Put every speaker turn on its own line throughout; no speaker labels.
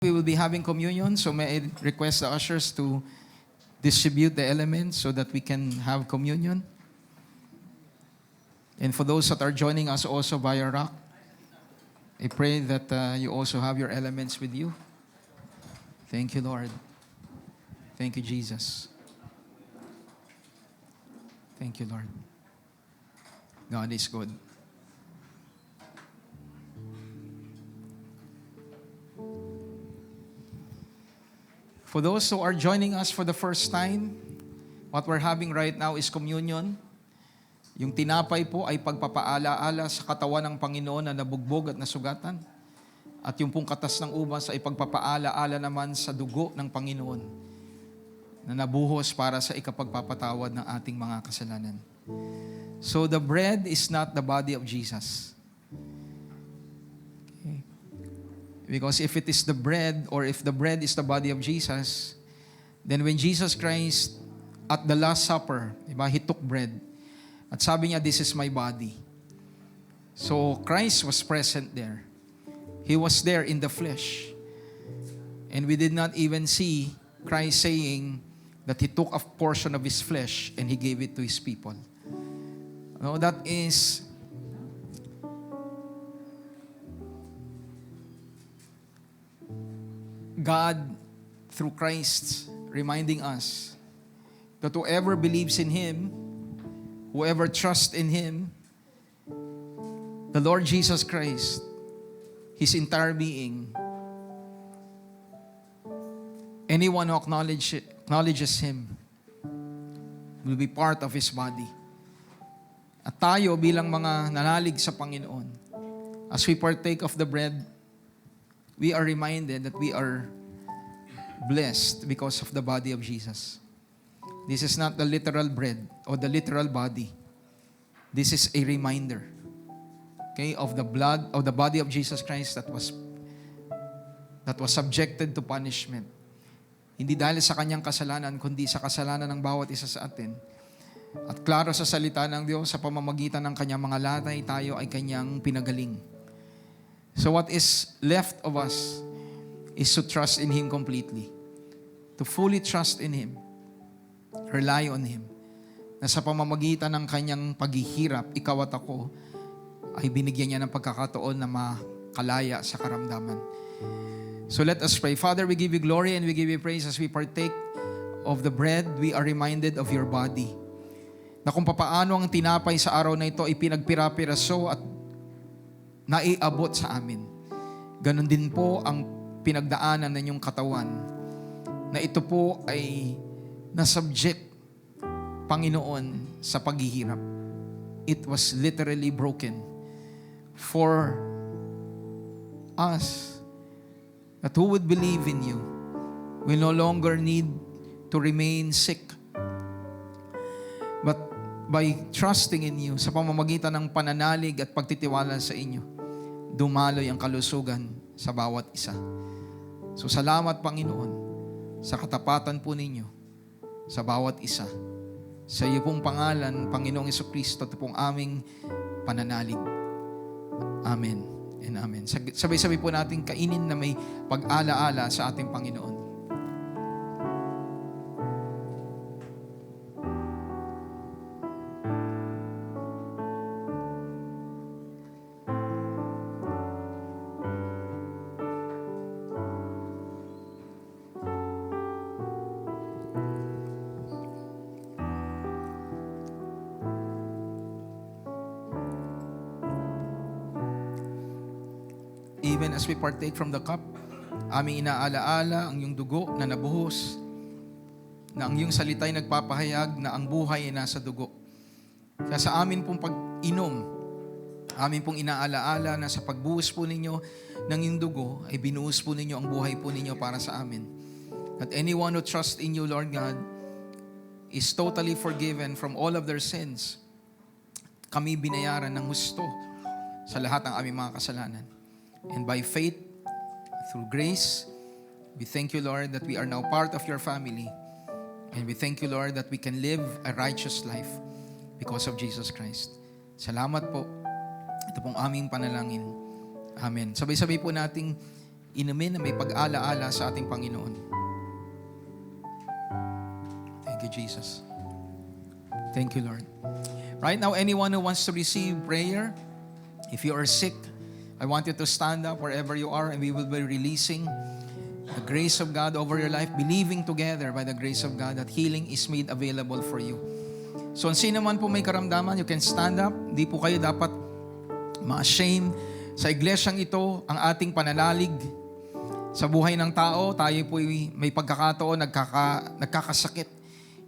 We will be having communion, so may I request the ushers to distribute the elements so that we can have communion. And for those that are joining us also via Rock, I pray that you also have your elements with you. Thank you, Lord. Thank you, Jesus. Thank you, Lord. God is good. For those who are joining us for the first time, what we're having right now is communion. Yung tinapay po ay pagpapaala-ala sa katawan ng Panginoon na nabugbog at nasugatan. At yung pong katas ng ubas ay pagpapaala-ala naman sa dugo ng Panginoon na nabuhos para sa ikapagpapatawad ng ating mga kasalanan. So the bread is not the body of Jesus. Okay. Because if it is the bread, or if the bread is the body of Jesus, then when Jesus Christ at the Last Supper, diba, He took bread. At sabi niya, this is my body. So Christ was present there. He was there in the flesh. And we did not even see Christ saying that He took a portion of His flesh and He gave it to His people. No, that is God through Christ reminding us that whoever believes in Him, whoever trusts in Him, the Lord Jesus Christ, His entire being, anyone who acknowledges Him will be part of His body. At tayo bilang mga nanalig sa Panginoon, as we partake of the bread, we are reminded that we are blessed because of the body of Jesus. This is not the literal bread or the literal body. This is a reminder, okay, of the blood, of the body of Jesus Christ that was subjected to punishment. Hindi dahil sa kanyang kasalanan, kundi sa kasalanan ng bawat isa sa atin. At klaro sa salita ng Diyos, sa pamamagitan ng kanyang mga latay, tayo ay kanyang pinagaling. So what is left of us is to trust in Him completely. To fully trust in Him. Rely on Him. Na sa pamamagitan ng kanyang paghihirap, ikaw at ako, ay binigyan niya ng pagkakataon na makalaya sa karamdaman. So let us pray. Father, we give you glory and we give you praise as we partake of the bread. We are reminded of your body. Na kung papaano ang tinapay sa araw na ito ay pinagpira-piraso at naiabot sa amin. Ganon din po ang pinagdaanan ng inyong katawan na ito po ay nasubject, Panginoon, sa paghihirap. It was literally broken for us, that who would believe in you will no longer need to remain sick, but by trusting in you, sa pamamagitan ng pananalig at pagtitiwala sa inyo, dumaloy ang kalusugan sa bawat isa. So salamat, Panginoon, sa katapatan po ninyo sa bawat isa. Sa iyo pong pangalan, Panginoong Jesucristo, ito pong aming pananalig. Amen and amen. Sabay-sabay po natin kainin na may pag-ala-ala sa ating Panginoon. Even as we partake from the cup, aming inaala-ala ang iyong dugo na nabuhos, na ang iyong salita'y nagpapahayag na ang buhay ay nasa dugo. Kaya sa amin pong pag-inom, amin pong inaala-ala na sa pagbuhos po ninyo ng iyong dugo, ay binuhos po ninyo ang buhay po ninyo para sa amin. That anyone who trusts in you, Lord God, is totally forgiven from all of their sins. Kami binayaran ng husto sa lahat ng aming mga kasalanan. And by faith, through grace, we thank you, Lord, that we are now part of your family. And we thank you, Lord, that we can live a righteous life because of Jesus Christ. Salamat po. Ito pong aming panalangin. Amen. Sabay-sabay po nating inumin na may pag-ala-ala sa ating Panginoon. Thank you, Jesus. Thank you, Lord. Right now, anyone who wants to receive prayer, if you are sick, I want you to stand up wherever you are, and we will be releasing the grace of God over your life, believing together by the grace of God that healing is made available for you. So, sino man po may karamdaman, you can stand up. Hindi po kayo dapat ma-shame. Sa iglesyang ito, ang ating pananalig sa buhay ng tao, tayo po may pagkakataon, nagkakasakit.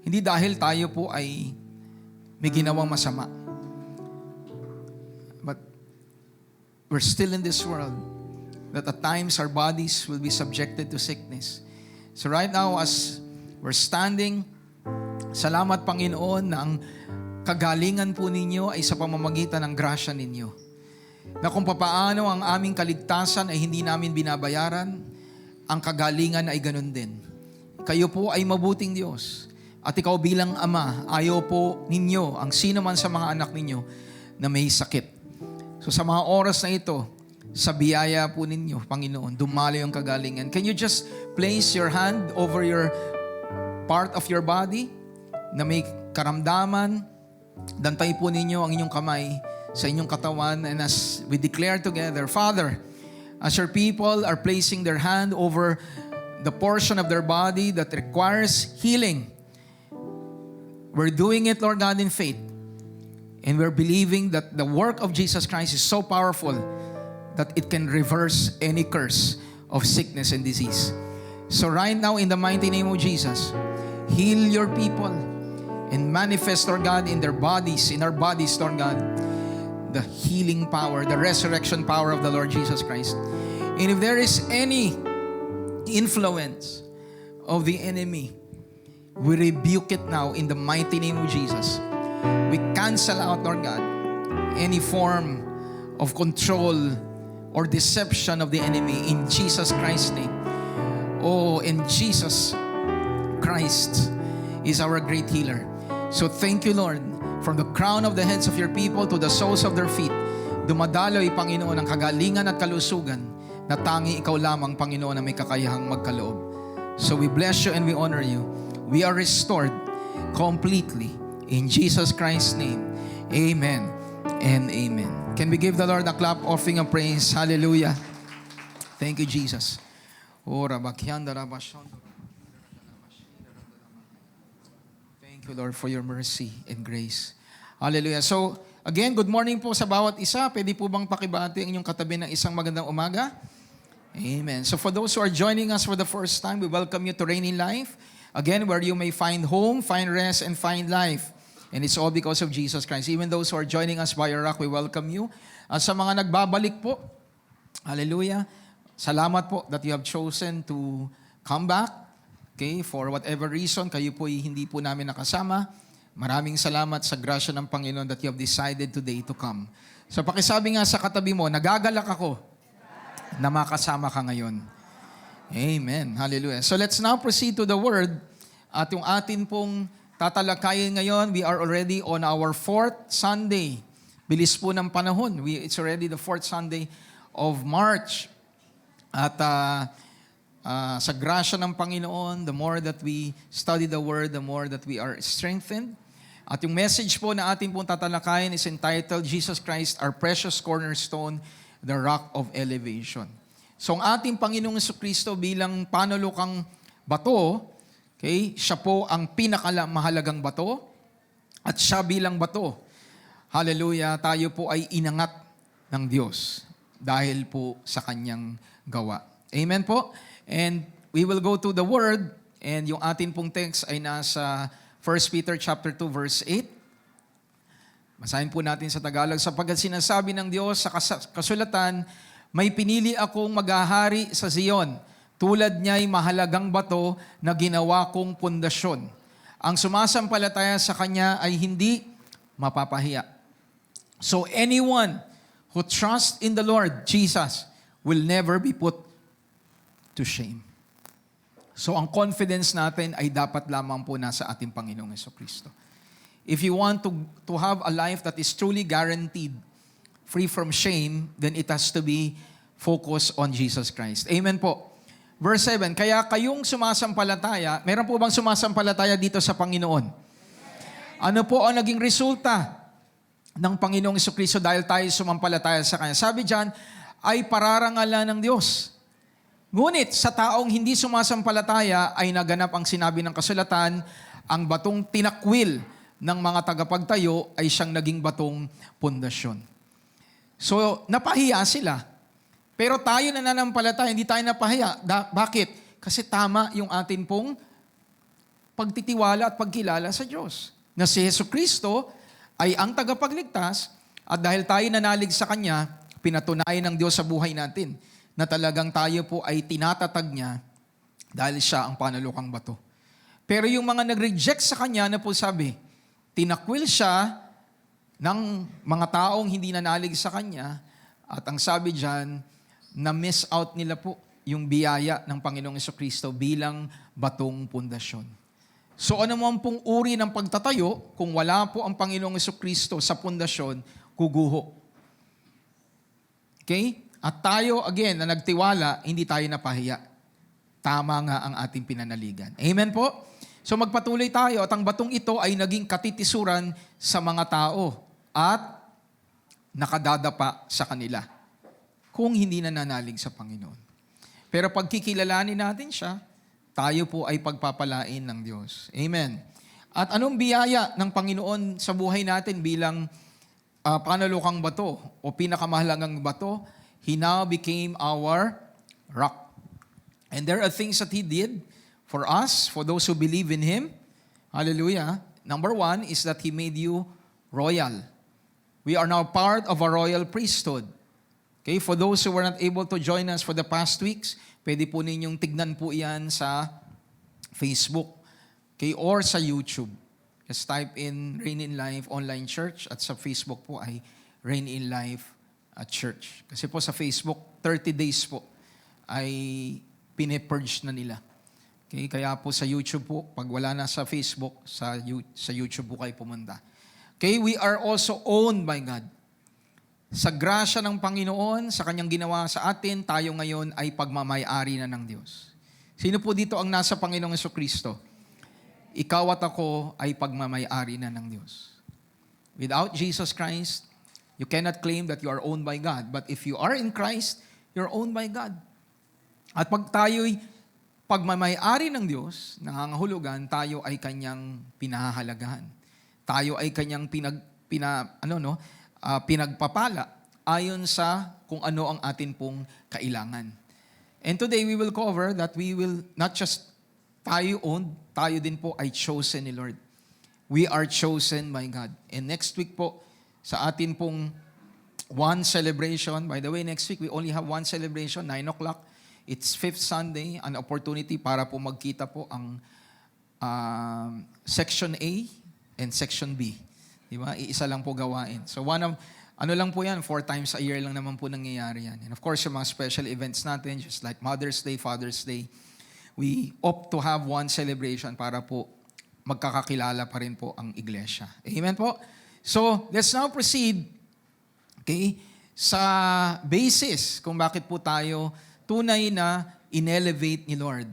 Hindi dahil tayo po ay may ginawang masama. But we're still in this world that at times our bodies will be subjected to sickness. So right now, as we're standing, salamat Panginoon na ang kagalingan po ninyo ay sa pamamagitan ng grasya ninyo. Na kung papaano ang aming kaligtasan ay hindi namin binabayaran, ang kagalingan ay ganun din. Kayo po ay mabuting Diyos. At ikaw bilang Ama, ayaw po ninyo, ang sino man sa mga anak ninyo, na may sakit. So sa mga oras na ito, sa biyaya po ninyo, Panginoon, dumalo yung kagalingan. Can you just place your hand over your part of your body na may karamdaman? Dantay po ninyo ang inyong kamay sa inyong katawan, and as we declare together, Father, as your people are placing their hand over the portion of their body that requires healing, we're doing it, Lord God, in faith. And we're believing that the work of Jesus Christ is so powerful that it can reverse any curse of sickness and disease. So right now, in the mighty name of Jesus, heal your people and manifest, Lord God, in their bodies, in our bodies, Lord God, the healing power, the resurrection power of the Lord Jesus Christ. And if there is any influence of the enemy, we rebuke it now in the mighty name of Jesus. We cancel out, Lord God, any form of control or deception of the enemy in Jesus Christ's name. Oh, and Jesus Christ is our great healer. So thank you, Lord, from the crown of the heads of your people to the soles of their feet. Dumadaloy, Panginoon, ang kagalingan at kalusugan na tangi ikaw lamang, Panginoon, na may kakayahang magkaloob. So we bless you and we honor you. We are restored completely in Jesus Christ's name. Amen and amen. Can we give the Lord a clap offering of praise? Hallelujah. Thank you, Jesus. Thank you, Lord, for your mercy and grace. Hallelujah. So, again, good morning po sa bawat isa. Pwede po bang pakibati ang inyong katabi ng isang magandang umaga? Amen. So, for those who are joining us for the first time, we welcome you to Reign in Life. Again, where you may find home, find rest, and find life. And it's all because of Jesus Christ. Even those who are joining us via Rock, we welcome you. Sa mga nagbabalik po, hallelujah, salamat po that you have chosen to come back. Okay, for whatever reason, kayo po hindi po namin nakasama. Maraming salamat sa grasya ng Panginoon that you have decided today to come. So pakisabi nga sa katabi mo, nagagalak ako na makasama ka ngayon. Amen. Hallelujah. So let's now proceed to the Word. At yung atin pong tatalakayin ngayon, we are already on our 4th Sunday. Bilis po ng panahon. It's already the 4th Sunday of March. At sa grasya ng Panginoon, the more that we study the Word, the more that we are strengthened. At yung message po na atin pong tatalakayin is entitled, Jesus Christ, Our Precious Cornerstone, the Rock of Elevation. So ang ating Panginoong Jesucristo bilang panulukang bato, okay, siya po ang pinakamahalagang bato at siya bilang bato. Hallelujah, tayo po ay inangat ng Diyos dahil po sa kanyang gawa. Amen po? And we will go to the Word, and yung atin pong text ay nasa 1 Peter chapter 2 verse 8. Basahin po natin sa Tagalog. Sapagkat sinasabi ng Diyos sa kasulatan, may pinili akong maghahari sa Zion, tulad niya'y mahalagang bato na ginawa kong pundasyon. Ang sumasampalataya sa Kanya ay hindi mapapahiya. So anyone who trusts in the Lord Jesus will never be put to shame. So ang confidence natin ay dapat lamang po nasa ating Panginoong Jesucristo. If you want to have a life that is truly guaranteed, free from shame, then it has to be focus on Jesus Christ. Amen po. Verse 7, kaya kayong sumasampalataya, meron po bang sumasampalataya dito sa Panginoon? Ano po ang naging resulta ng Panginoong Jesucristo dahil tayo sumampalataya sa Kanya? Sabi diyan, ay pararangalan ng Diyos. Ngunit sa taong hindi sumasampalataya ay naganap ang sinabi ng kasulatan, ang batong tinakwil ng mga tagapagtayo ay siyang naging batong pundasyon. So, napahiya sila. Pero tayo na nananampalataya, hindi tayo napahiya. Bakit? Kasi tama yung atin pong pagtitiwala at pagkilala sa Diyos. Na si Jesucristo ay ang tagapagligtas at dahil tayo nanalig sa Kanya, pinatunayan ng Diyos sa buhay natin na talagang tayo po ay tinatatag niya dahil siya ang panalukang bato. Pero yung mga nag-reject sa Kanya na po sabi, tinakwil siya ng mga taong hindi nanalig sa Kanya at ang sabi diyan, na-miss out nila po yung biyaya ng Panginoong Jesucristo bilang batong pundasyon. So ano man pong uri ng pagtatayo, kung wala po ang Panginoong Jesucristo sa pundasyon, guguho. Okay? At tayo, again, na nagtiwala, hindi tayo napahiya. Tama nga ang ating pinanaligan. Amen po? So magpatuloy tayo at ang batong ito ay naging katitisuran sa mga tao at nakadadapa sa kanila kung hindi nananalig sa Panginoon. Pero pag kikilalanin natin siya, tayo po ay pagpapalain ng Diyos. Amen. At anong biyaya ng Panginoon sa buhay natin bilang panalukang bato o pinakamahalagang bato? He now became our rock. And there are things that He did for us, for those who believe in Him. Hallelujah. Number 1 is that He made you royal. We are now part of a royal priesthood. Okay, for those who were not able to join us for the past weeks, pwede po ninyong tignan po yan sa Facebook, okay, or sa YouTube. Just type in Reign in Life Online Church at sa Facebook po ay Reign in Life at Church. Kasi po sa Facebook, 30 days po ay pinipurge na nila. Okay, kaya po sa YouTube po, pag wala na sa Facebook, sa YouTube po kayo pumunta. Okay, we are also owned by God. Sa grasya ng Panginoon, sa Kanyang ginawa sa atin, tayo ngayon ay pagmamay-ari na ng Diyos. Sino po dito ang nasa Panginoong Jesucristo? Ikaw at ako ay pagmamay-ari na ng Diyos. Without Jesus Christ, you cannot claim that you are owned by God. But if you are in Christ, you're owned by God. At pag tayo'y pagmamay-ari ng Diyos, nangangahulugan, tayo ay Kanyang pinahahalagahan. Tayo ay Kanyang pinagpapala ayon sa kung ano ang atin pong kailangan. And today we will cover that we will not just tayo owned, tayo din po ay chosen ni Lord. We are chosen by God. And next week po, sa atin pong one celebration, by the way, next week we only have one celebration, 9 o'clock. It's 5th Sunday, an opportunity para po magkita po ang Section A and Section B. Diba? Iisa lang po gawain. So ano lang po yan, 4 times a year lang naman po nangyayari yan. And of course, yung mga special events natin, just like Mother's Day, Father's Day, we opt to have one celebration para po magkakakilala pa rin po ang iglesia. Amen po? So, let's now proceed, okay, sa basis kung bakit po tayo tunay na in-elevate ni Lord.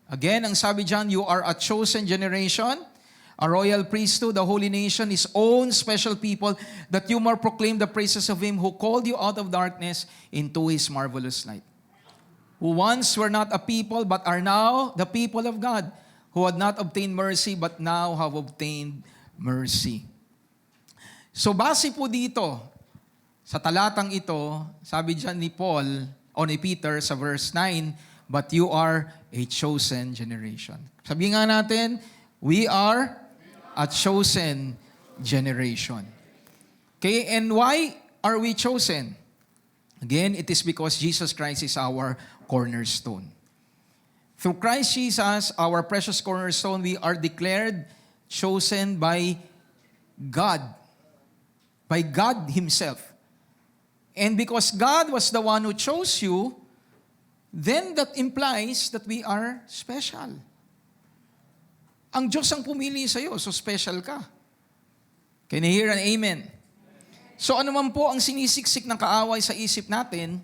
Again, ang sabi dyan, you are a chosen generation, a royal priesthood, a holy nation, His own special people, that you may proclaim the praises of Him who called you out of darkness into His marvelous light. Who once were not a people, but are now the people of God, who had not obtained mercy, but now have obtained mercy. So base po dito, sa talatang ito, sabi dyan ni Paul, o ni Peter sa verse 9, but you are a chosen generation. Sabi nga natin, we are a chosen generation. Okay, and why are we chosen? Again, it is because Jesus Christ is our cornerstone. Through Christ Jesus, our precious cornerstone, we are declared chosen by God Himself. And because God was the one who chose you, then that implies that we are special. Ang Diyos ang pumili sa iyo, so special ka. Can you hear an amen? So ano man po ang sinisiksik ng kaaway sa isip natin,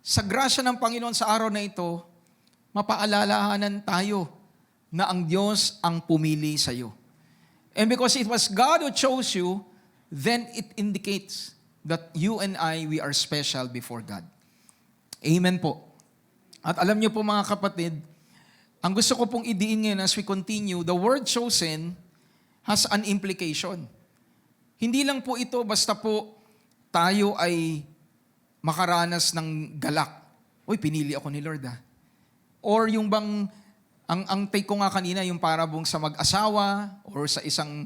sa grasya ng Panginoon sa araw na ito, mapaalalahanan tayo na ang Diyos ang pumili sa iyo. And because it was God who chose you, then it indicates that you and I, we are special before God. Amen po. At alam niyo po mga kapatid, ang gusto ko pong idiin ngayon as we continue, the word chosen has an implication. Hindi lang po ito basta po tayo ay makaranas ng galak. Uy, pinili ako ni Lord ah. Or yung bang, ang take ko nga kanina, yung parabong sa mag-asawa or sa isang,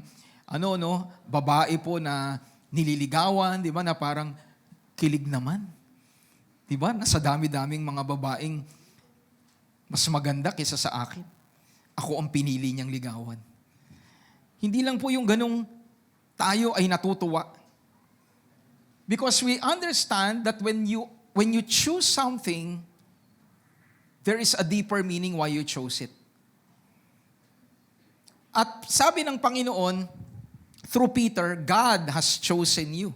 babae po na nililigawan, di ba, na parang kilig naman. Di ba, nasa dami-daming mga babaeng mas maganda kaysa sa akin. Ako ang pinili niyang ligawan. Hindi lang po yung ganong tayo ay natutuwa. Because we understand that when you choose something, there is a deeper meaning why you chose it. At sabi ng Panginoon, through Peter, God has chosen you.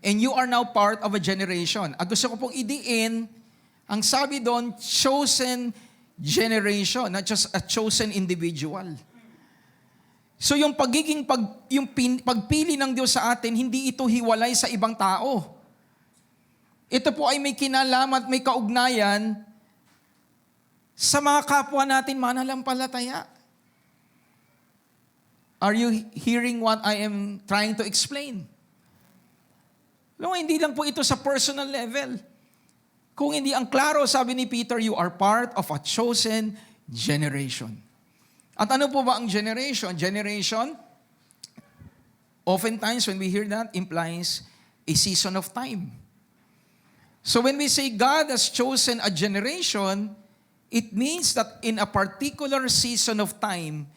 And you are now part of a generation. At gusto ko pong idiin, ang sabi doon, chosen generation, not just a chosen individual. So yung pagpili ng Diyos sa atin, hindi ito hiwalay sa ibang tao. Ito po ay may kinalaman at may kaugnayan sa mga kapwa natin mananampalataya. Are you hearing what I am trying to explain? No, hindi lang po ito sa personal level. Kung hindi ang klaro, sabi ni Peter, you are part of a chosen generation. At ano po ba ang generation? Generation, oftentimes when we hear that, implies a season of time. So when we say God has chosen a generation, it means that in a particular season of time,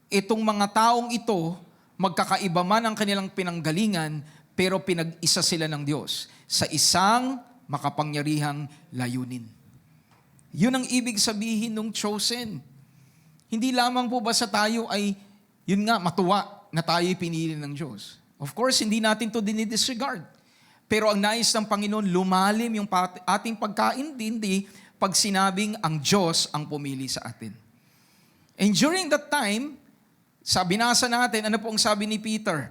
itong mga taong ito, magkakaiba man ang kanilang pinanggalingan, pero pinag-isa sila ng Diyos sa isang makapangyarihang layunin. Yun ang ibig sabihin ng chosen. Hindi lamang po basta tayo ay, yun nga, matuwa na tayo'y pinili ng Diyos. Of course, hindi natin to dinidisregard. Pero ang nais ng Panginoon, lumalim yung ating pagkaintindi pag sinabing ang Diyos ang pumili sa atin. And during that time, binasa natin, ano po ang sabi ni Peter?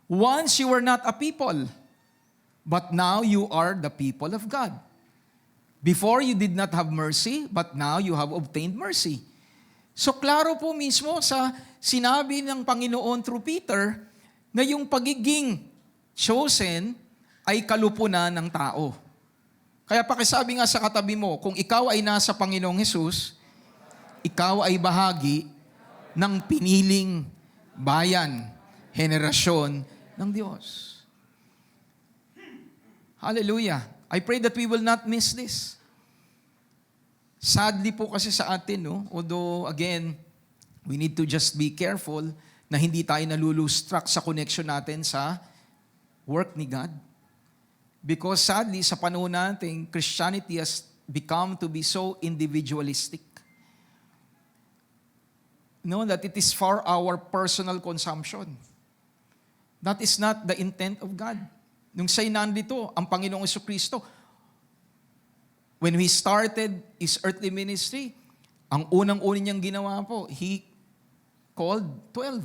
Once you were not a people, but now you are the people of God. Before you did not have mercy, but now you have obtained mercy. So klaro po mismo sa sinabi ng Panginoon through Peter na yung pagiging chosen ay kalupunan ng tao. Kaya pakisabi nga sa katabi mo, kung ikaw ay nasa Panginoong Hesus, ikaw ay bahagi ng piniling bayan, henerasyon ng Diyos. Hallelujah. I pray that we will not miss this. Sadly po kasi sa atin, although again, we need to just be careful na hindi tayo nalulustruck sa connection natin sa work ni God. Because sadly, sa panahon natin, Christianity has become to be so individualistic. That it is for our personal consumption. That is not the intent of God. Nung siya'y nandito, ang Panginoong Jesucristo, when He started His earthly ministry, ang unang-unin niyang ginawa po, He called 12.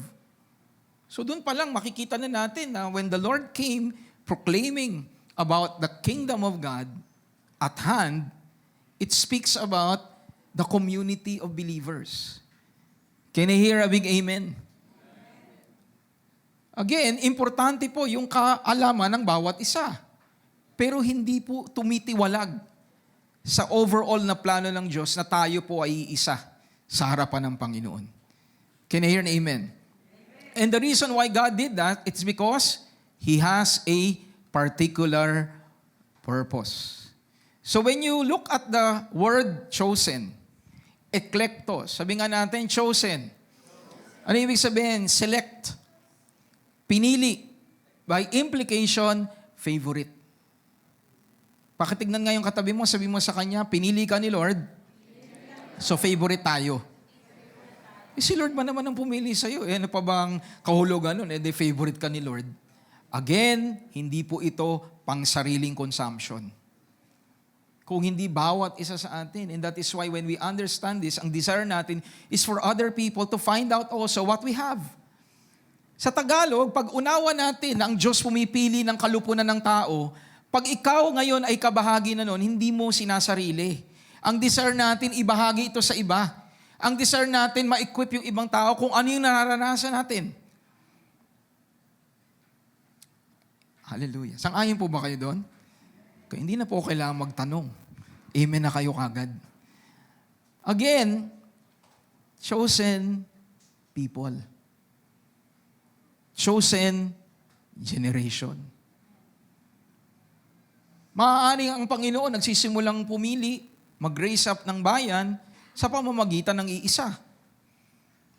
So doon pa lang makikita na natin na when the Lord came proclaiming about the kingdom of God at hand, it speaks about the community of believers. Can I hear a big amen? Again, importante po yung kaalaman ng bawat isa. Pero hindi po tumitiwalag sa overall na plano ng Diyos na tayo po ay iisa sa harapan ng Panginoon. Can I hear an amen? And the reason why God did that, it's because He has a particular purpose. So when you look at the word chosen, eklektos, sabi nga natin, chosen. Ano ibig sabihin? Select. Pinili. By implication, favorite. Pakitignan nga yung katabi mo, sabi mo sa kanya, pinili ka ni Lord, so favorite tayo. Si Lord ba naman ang pumili sa'yo? Ano pa bang kahulugan nun? The favorite ka ni Lord. Again, hindi po ito pang sariling consumption. kung hindi bawat isa sa atin. And that is why when we understand this, ang desire natin is for other people to find out also what we have. Sa Tagalog, pag unawa natin na ang Diyos pumipili ng kalupunan ng tao, pag ikaw ngayon ay kabahagi na nun, hindi mo sinasarili. Ang desire natin, ibahagi ito sa iba. Ang desire natin, ma-equip yung ibang tao kung ano yung nararanasan natin. Hallelujah. Sang-ayon po ba kayo doon? Kaya hindi na po kailangan magtanong. Amen na kayo kagad. Again, chosen people. Chosen generation. Maaaring ang Panginoon nagsisimulang pumili, mag-raise up ng bayan sa pamamagitan ng iisa.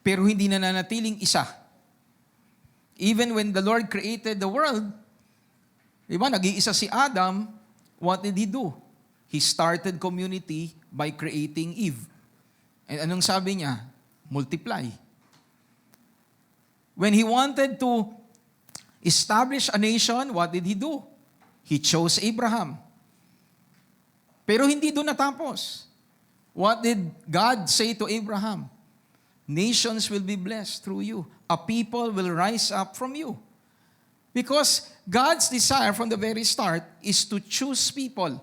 Pero hindi na nanatiling isa. Even when the Lord created the world, diba, nag-iisa si Adam, what did he do? He started community by creating Eve. And anong sabi niya? Multiply. When he wanted to establish a nation, what did he do? He chose Abraham. Pero hindi doon natapos. What did God say to Abraham? Nations will be blessed through you. A people will rise up from you. Because God's desire from the very start is to choose people,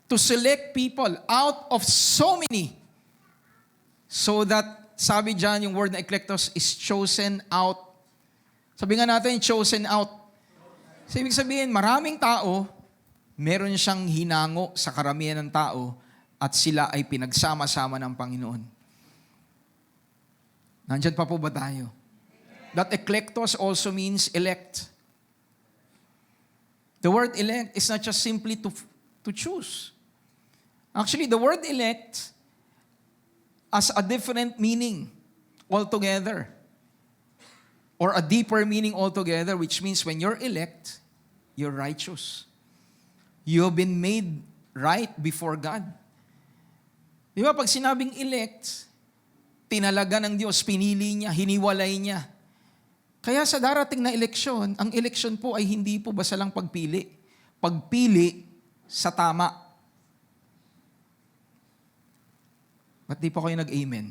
to select people out of so many, so that, sabi dyan, yung word na eklektos is chosen out. Sabi nga natin, chosen out. So, ibig sabihin, maraming tao, meron siyang hinango sa karamihan ng tao at sila ay pinagsama-sama ng Panginoon. Nandyan pa po ba tayo? That eklektos also means elect. The word elect is not just simply to choose. Actually, the word elect has a different meaning altogether. Or a deeper meaning altogether, which means when you're elect, you're righteous. You have been made right before God. Di ba, pag sinabing elect, tinalaga ng Diyos, pinili niya, hiniwalay niya. Kaya sa darating na eleksyon, ang eleksyon po ay hindi po basta lang pagpili. Pagpili sa tama. Ba't di pa kayo nag-amen?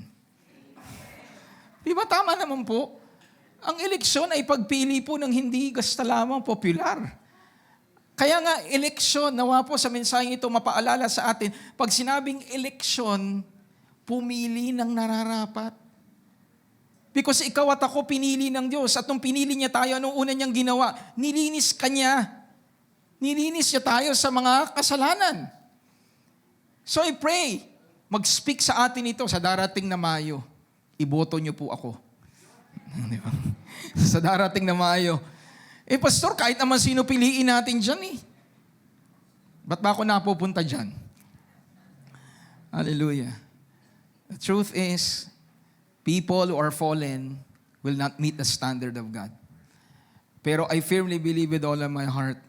Di ba tama naman po? Ang eleksyon ay pagpili po ng hindi basta lamang popular. Kaya nga, eleksyon, nawa po sa mensaheng ito mapaalala sa atin, pag sinabing eleksyon, pumili ng nararapat. Because ikaw at ako pinili ng Diyos. At nung pinili niya tayo, anong una niyang ginawa? Nilinis ka niya. Nilinis niya tayo sa mga kasalanan. So I pray, mag-speak sa atin ito sa darating na Mayo. Iboto niyo po ako. Di ba? Sa darating na Mayo. Pastor, kahit naman sino piliin natin dyan eh. Ba't ba ako napupunta dyan? Hallelujah. The truth is, people who are fallen will not meet the standard of God. Pero I firmly believe with all of my heart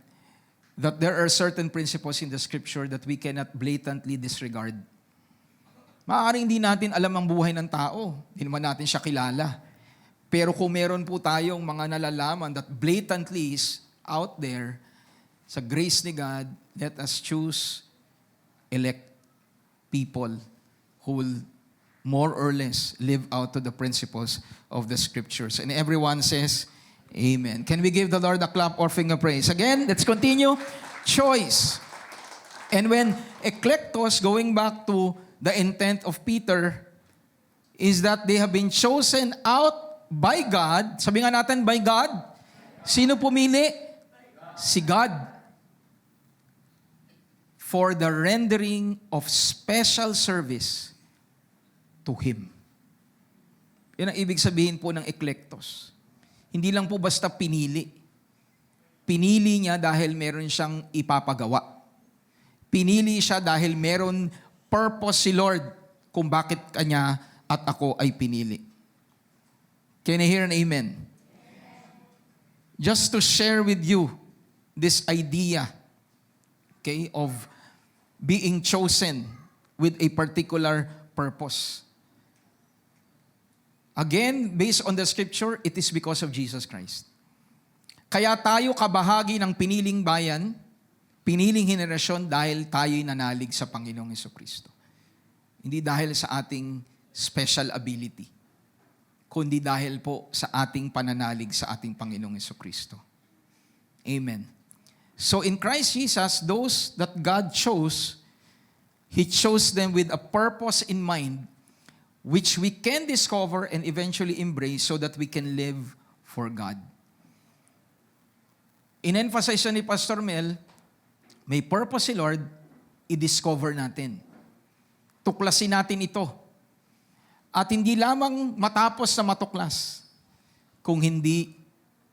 that there are certain principles in the Scripture that we cannot blatantly disregard. Maaaring hindi natin alam ang buhay ng tao. Hindi naman natin siya kilala. Pero kung meron po tayong mga nalalaman that blatantly is out there, sa grace ni God, let us choose, elect people who will more or less live out to the principles of the Scriptures. And everyone says, Amen. Can we give the Lord a clap or finger praise? Again, let's continue. Choice. And when eklektos, going back to the intent of Peter, is that they have been chosen out by God. Sabi nga natin, by God. Sino pumili? Si God. For the rendering of special service to Him. Yan ang ibig sabihin po ng eklektos. Hindi lang po basta pinili. Pinili niya dahil meron siyang ipapagawa. Pinili siya dahil meron purpose si Lord kung bakit kanya at ako ay pinili. Can I hear an amen? Just to share with you this idea, okay, of being chosen with a particular purpose. Again, based on the Scripture, it is because of Jesus Christ. Kaya tayo kabahagi ng piniling bayan, piniling henerasyon dahil tayo'y nanalig sa Panginoong Hesukristo. Hindi dahil sa ating special ability, kundi dahil po sa ating pananalig sa ating Panginoong Hesukristo. Amen. So in Christ Jesus, those that God chose, He chose them with a purpose in mind, which we can discover and eventually embrace so that we can live for God. In-emphasize ni Pastor Mel, may purpose si Lord, i-discover natin. Tuklasin natin ito. At hindi lamang matapos na matuklas, kung hindi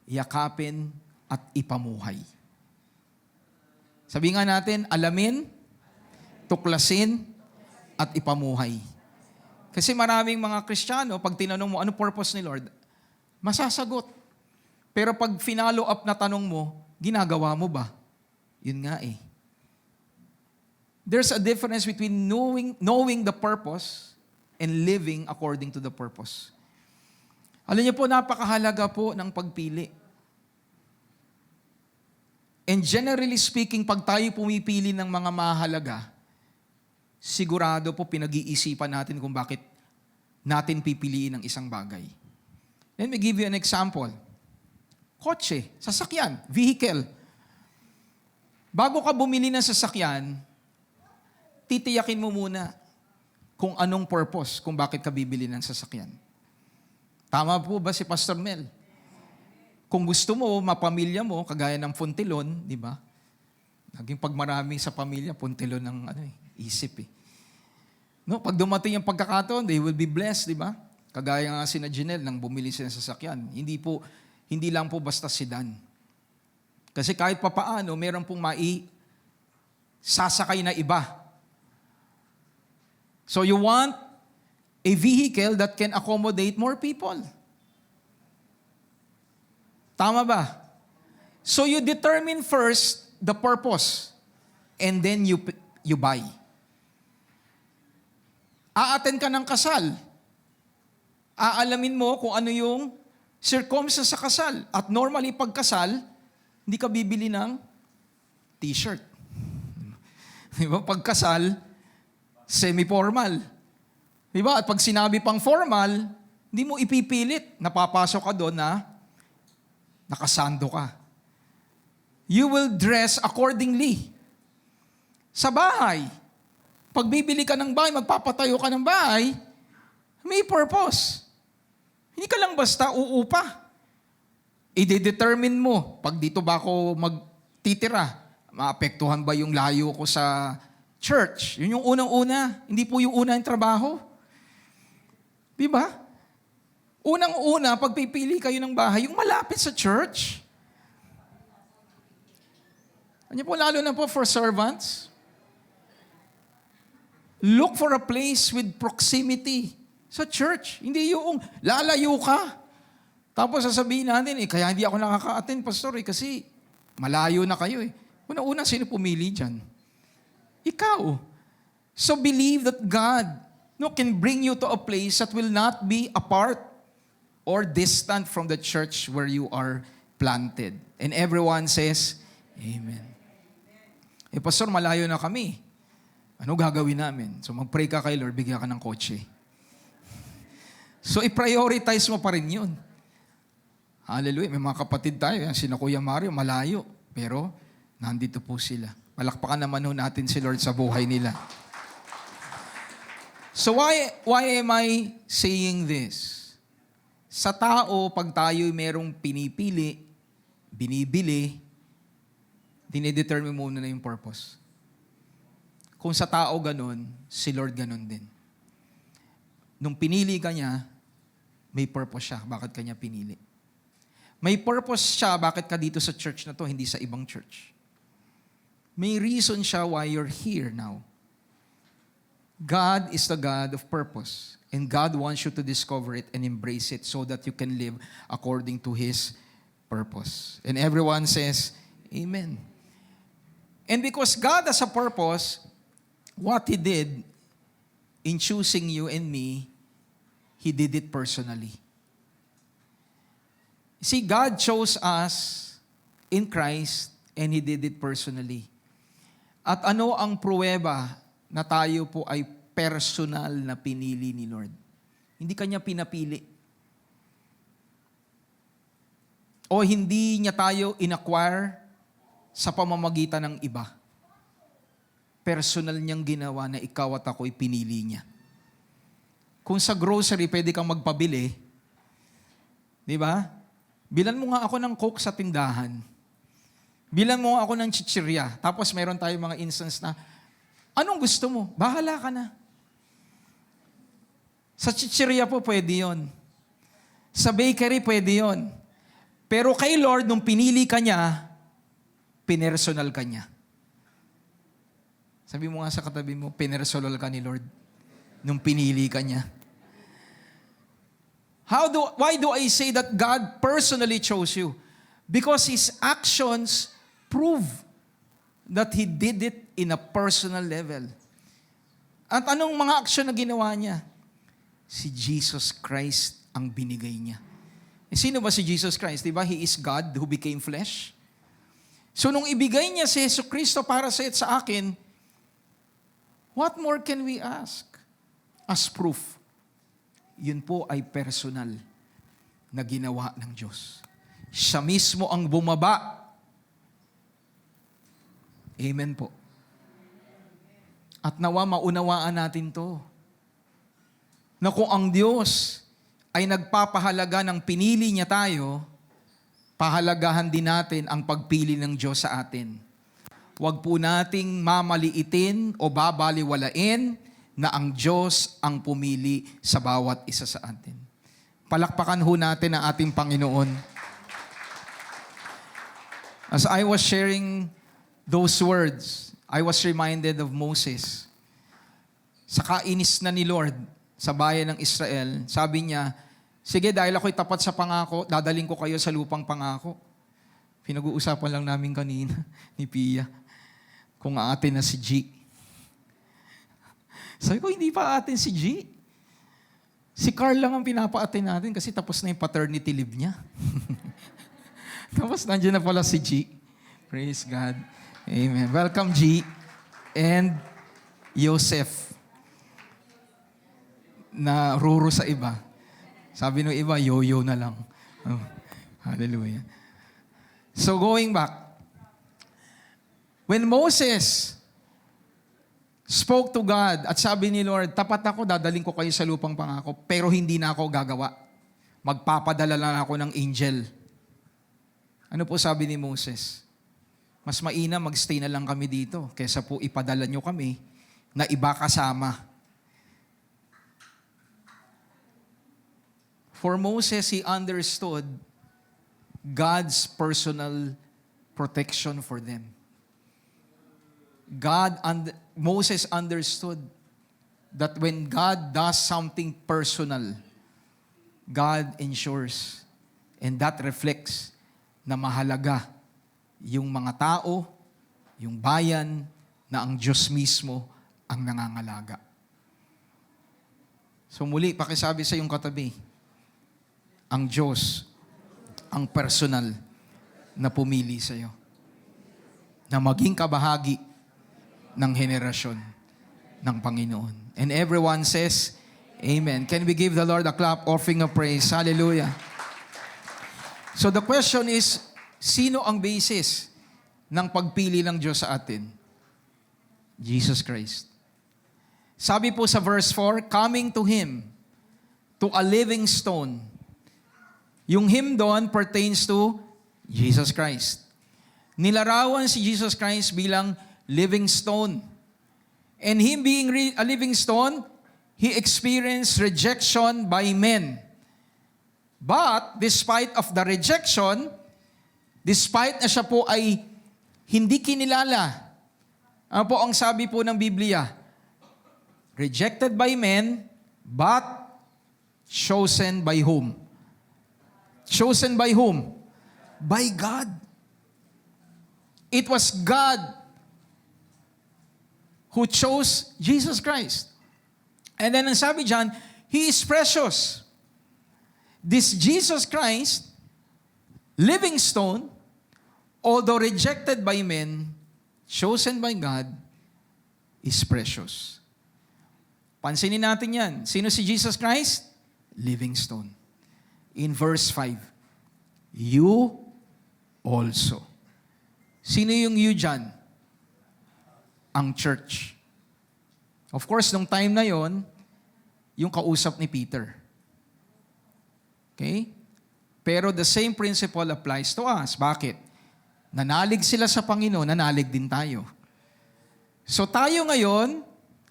yakapin at ipamuhay. Sabi nga natin, alamin, tuklasin, at ipamuhay. Kasi maraming mga Kristiyano, pag tinanong mo, ano purpose ni Lord? Masasagot. Pero pag finalo up na tanong mo, ginagawa mo ba? Yun nga eh. There's a difference between knowing the purpose and living according to the purpose. Alam niyo po, napakahalaga po ng pagpili. And generally speaking, pag tayo pumipili ng mga mahalaga, sigurado po pinag-iisipan natin kung bakit natin pipiliin ang isang bagay. Let me give you an example. Kotse, sasakyan, vehicle. Bago ka bumili ng sasakyan, titiyakin mo muna kung anong purpose, kung bakit ka bibili ng sasakyan. Tama po ba si Pastor Mel? Kung gusto mo, mapamilya mo, kagaya ng puntilon, di ba? Naging pagmarami sa pamilya, puntilon ng isip eh. No, pag dumating yung pagkakataon, they will be blessed, di ba? Kagaya nga sina Janelle nang bumili sila ng sasakyan. Hindi lang po basta sedan. Kasi kahit papaano, meron pong sasakay na iba. So you want a vehicle that can accommodate more people. Tama ba? So you determine first the purpose and then you buy. Aattend ka ng kasal. Aalamin mo kung ano yung circumstance sa kasal. At normally pag kasal, hindi ka bibili ng t-shirt. Diba? Pag kasal, semi-formal. Diba? At pag sinabi pang formal, hindi mo ipipilit. Napapasok ka doon na nakasando ka. You will dress accordingly. Sa bahay, pag bibili ka ng bahay, magpapatayo ka ng bahay, may purpose. Hindi ka lang basta uupa. I-determine mo, pag dito ba ako magtitira, maapektuhan ba yung layo ko sa church? Yun yung unang-una. Hindi po yung una yung trabaho. Di ba? Unang-una, pagpipili kayo ng bahay, yung malapit sa church. Ano po, lalo na po for servants. Look for a place with proximity sa church. Hindi yung lalayo ka. Tapos sasabihin natin, kaya hindi ako nakaka-attend, pastor, kasi malayo na kayo eh. Una-una, sino pumili dyan? Ikaw. So believe that God can bring you to a place that will not be apart or distant from the church where you are planted. And everyone says, Amen. Pastor, malayo na kami. Ano gagawin namin? So mag-pray ka kay Lord, bigyan ka ng kotse. So i-prioritize mo pa rin yun. Hallelujah. May mga kapatid tayo, sina Kuya Mario, malayo. Pero nandito po sila. Palakpakan naman ho natin si Lord sa buhay nila. So why am I saying this? Sa tao, pag tayo merong pinipili, binibili, dinedetermine muna na yung purpose. Kung sa tao ganun, si Lord ganun din. Nung pinili ka niya, may purpose siya. Bakit ka niya pinili? May purpose siya, bakit ka dito sa church na to, hindi sa ibang church. May reason siya why you're here now. God is the God of purpose. And God wants you to discover it and embrace it so that you can live according to His purpose. And everyone says, Amen. And because God has a purpose, what He did in choosing you and me, He did it personally. See, God chose us in Christ and He did it personally. At ano ang pruweba na tayo po ay personal na pinili ni Lord? Hindi kanya pinapili. O hindi niya tayo inacquire sa pamamagitan ng iba. Personal niyang ginawa na ikaw at ako'y pinili niya. Kung sa grocery pwede kang magpabili, di ba? Bilan mo nga ako ng Coke sa tindahan. Bilan mo nga ako ng chichirya. Tapos meron tayong mga instance na, anong gusto mo? Bahala ka na. Sa chichirya po pwede yon. Sa bakery pwede yon. Pero kay Lord, nung pinili ka niya, pinersonal ka niya. Sabi mo nga sa katabi mo, pinersonal ka ni Lord nung pinili ka niya. Why do I say that God personally chose you? Because His actions prove that He did it in a personal level. At anong mga aksyon na ginawa niya? Si Jesus Christ ang binigay niya. Sino ba si Jesus Christ? Diba? He is God who became flesh. So nung ibigay niya si Yesu Cristo para sa at sa akin, what more can we ask? As proof. Yun po ay personal na ginawa ng Diyos. Siya mismo ang bumaba. Amen po. At nawa maunawaan natin to. Na kung ang Diyos ay nagpapahalaga ng pinili niya tayo, pahalagahan din natin ang pagpili ng Diyos sa atin. Huwag po nating mamaliitin o babaliwalain na ang Diyos ang pumili sa bawat isa sa atin. Palakpakan ho natin ang ating Panginoon. As I was sharing those words, I was reminded of Moses. Sa kainis na ni Lord sa bayan ng Israel, sabi niya, sige, dahil ako'y tapat sa pangako, dadaling ko kayo sa lupang pangako. Pinag-uusapan lang namin kanina ni Pia kung aatin na si G. Sabi ko, hindi pa atin si G. Si Carl lang ang pinapa-atin natin kasi tapos na yung paternity leave niya. Tapos nandiyan na pala si G. Praise God. Amen. Welcome, G. And Joseph. Na ruro sa iba. Sabi ng iba, yo-yo na lang. Oh, hallelujah. So going back, when Moses spoke to God at sabi ni Lord, tapat ako, dadaling ko kayo sa lupang pangako, pero hindi na ako gagawa. Magpapadala lang ako ng angel. Ano po sabi ni Moses? Mas mainam magstay na lang kami dito kaysa po ipadala nyo kami na iba kasama. For Moses, he understood God's personal protection for them. Moses understood that when God does something personal, God ensures, and that reflects na mahalaga yung mga tao, yung bayan, na ang Diyos mismo ang nangangalaga. So muli, pakisabi sa iyong katabi, ang Diyos ang personal na pumili sa iyo na maging kabahagi ng henerasyon ng Panginoon. And everyone says, Amen. Can we give the Lord a clap offering of praise? Hallelujah. So the question is, sino ang basis ng pagpili ng Diyos sa atin? Jesus Christ. Sabi po sa verse 4, coming to Him, to a living stone. Yung Him doon pertains to Jesus Christ. Nilarawan si Jesus Christ bilang living stone. And Him being a living stone, He experienced rejection by men. But, despite of the rejection, despite na siya po ay hindi kinilala, ano po ang sabi po ng Biblia? Rejected by men, but chosen by whom? Chosen by whom? By God. It was God who chose Jesus Christ. And then ang sabi dyan, He is precious. This Jesus Christ, living stone, although rejected by men, chosen by God, is precious. Pansinin natin yan. Sino si Jesus Christ? Living stone. In verse 5, you also. Sino yung you dyan? Ang church. Of course, nung time na yon, yung kausap ni Peter. Okay? Pero the same principle applies to us. Bakit? Nanalig sila sa Panginoon, nanalig din tayo. So tayo ngayon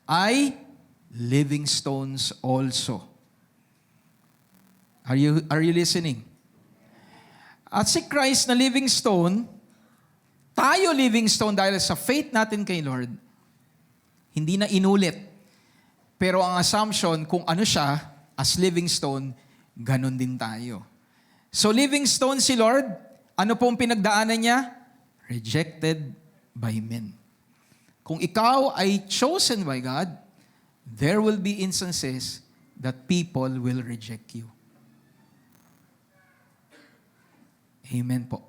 ay living stones also. Are you listening? At si Christ na living stone, tayo living stone dahil sa faith natin kay Lord, hindi na inulit. Pero ang assumption, kung ano siya, as living stone, ganun din tayo. So living stone si Lord, ano pong pinagdaanan niya? Rejected by men. Kung ikaw ay chosen by God, there will be instances that people will reject you. Amen po.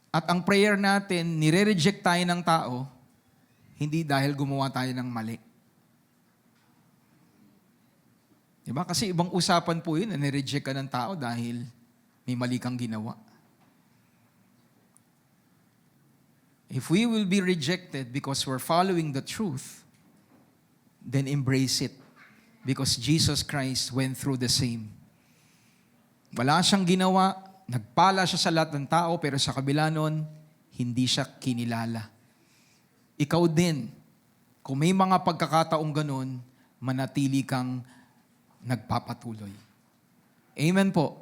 At ang prayer natin, nire-reject tayo ng tao, hindi dahil gumawa tayo ng mali. Diba? Kasi ibang usapan po yun, na nireject ka ng tao dahil may mali kang ginawa. If we will be rejected because we're following the truth, then embrace it. Because Jesus Christ went through the same. Wala siyang ginawa, nagpala siya sa lahat ng tao, pero sa kabila nun, hindi siya kinilala. Ikaw din, kung may mga pagkakataong ganun, manatili kang nagpapatuloy. Amen po.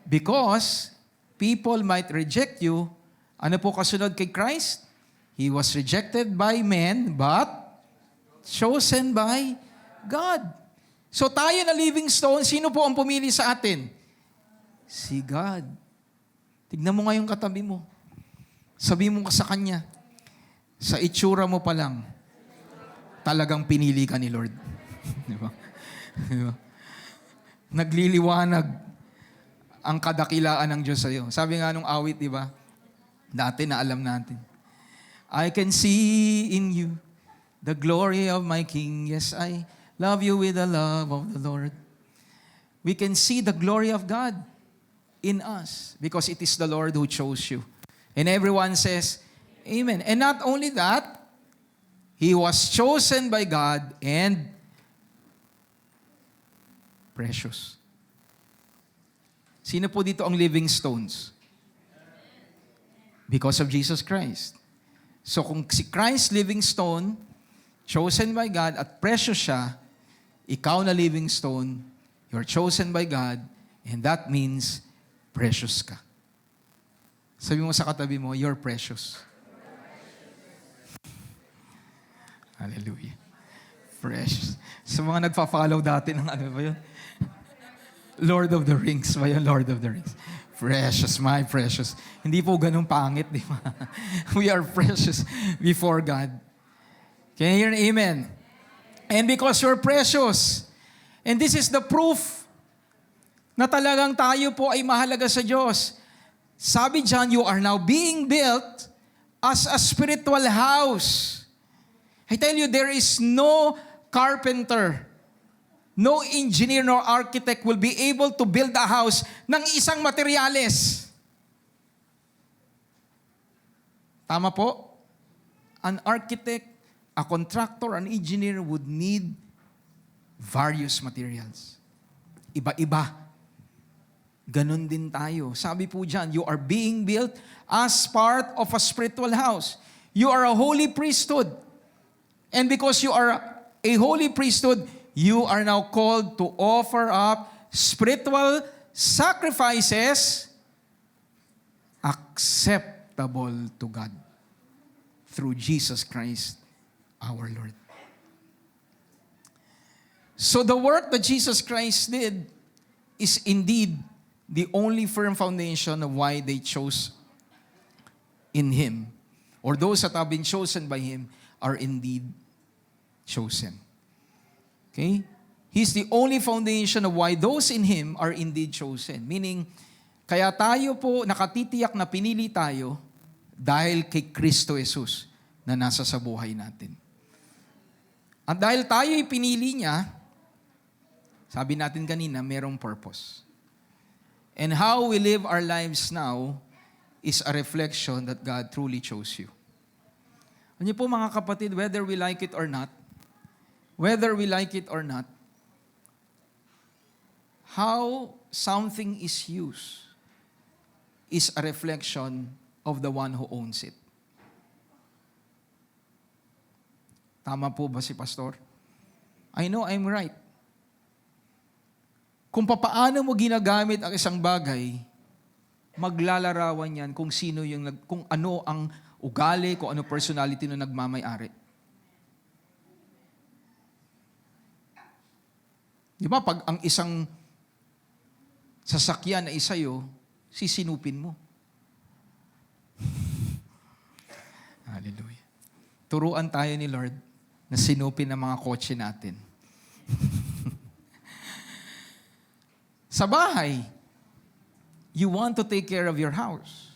Because people might reject you. Ano po kasunod kay Christ? He was rejected by men, but chosen by God. So tayo na living stone, sino po ang pumili sa atin? Si God. Tignan mo nga yung katabi mo. Sabi mo ka sa Kanya, sa itsura mo pa lang, talagang pinili ka ni Lord. Di ba? Di ba? Nagliliwanag ang kadakilaan ng Diyos sa iyo. Sabi nga nung awit, di ba? Dati na alam natin. I can see in you the glory of my King. Yes, I love you with the love of the Lord. We can see the glory of God in us because it is the Lord who chose you. And everyone says, Amen. And not only that, he was chosen by God and precious. Sino po dito ang living stones? Because of Jesus Christ. So kung si Christ living stone, chosen by God at precious siya, ikaw na living stone, you're chosen by God, and that means precious ka. Sabi mo sa katabi mo, you're precious. Hallelujah. Precious. Sa mga nagpa-follow dati ng ano ba yun? Lord of the Rings ba yun? Lord of the Rings. Precious, my precious. Hindi po ganun pangit, di ba? We are precious before God. Can you hear an amen? And because you're precious, and this is the proof na talagang tayo po ay mahalaga sa Diyos. Sabi dyan, you are now being built as a spiritual house. I tell you, there is no carpenter, no engineer nor architect will be able to build a house ng isang materyales. Tama po? An architect, a contractor, an engineer would need various materials. Iba-iba. Ganon din tayo. Sabi po dyan, you are being built as part of a spiritual house. You are a holy priesthood. And because you are a holy priesthood, you are now called to offer up spiritual sacrifices acceptable to God through Jesus Christ, our Lord. So the work that Jesus Christ did is indeed the only firm foundation of why they chose in Him, or those that have been chosen by Him are indeed chosen. Okay? He's the only foundation of why those in Him are indeed chosen. Meaning, kaya tayo po nakatitiyak na pinili tayo dahil kay Kristo Jesus. na nasa sa buhay natin. At dahil tayo'y pinili niya, sabi natin kanina, merong purpose. And how we live our lives now is a reflection that God truly chose you. Ano po mga kapatid, whether we like it or not, how something is used is a reflection of the one who owns it. Tama po ba si Pastor? I know I'm right. Kung papaano mo ginagamit ang isang bagay, maglalarawan yan kung kung ano ang ugali, kung ano personality na nagmamay-ari. Di ba, pag ang isang sasakyan ay sa'yo, sisinupin mo. Hallelujah. Turuan tayo ni Lord na sinupin ang mga kotse natin. Sa bahay, you want to take care of your house.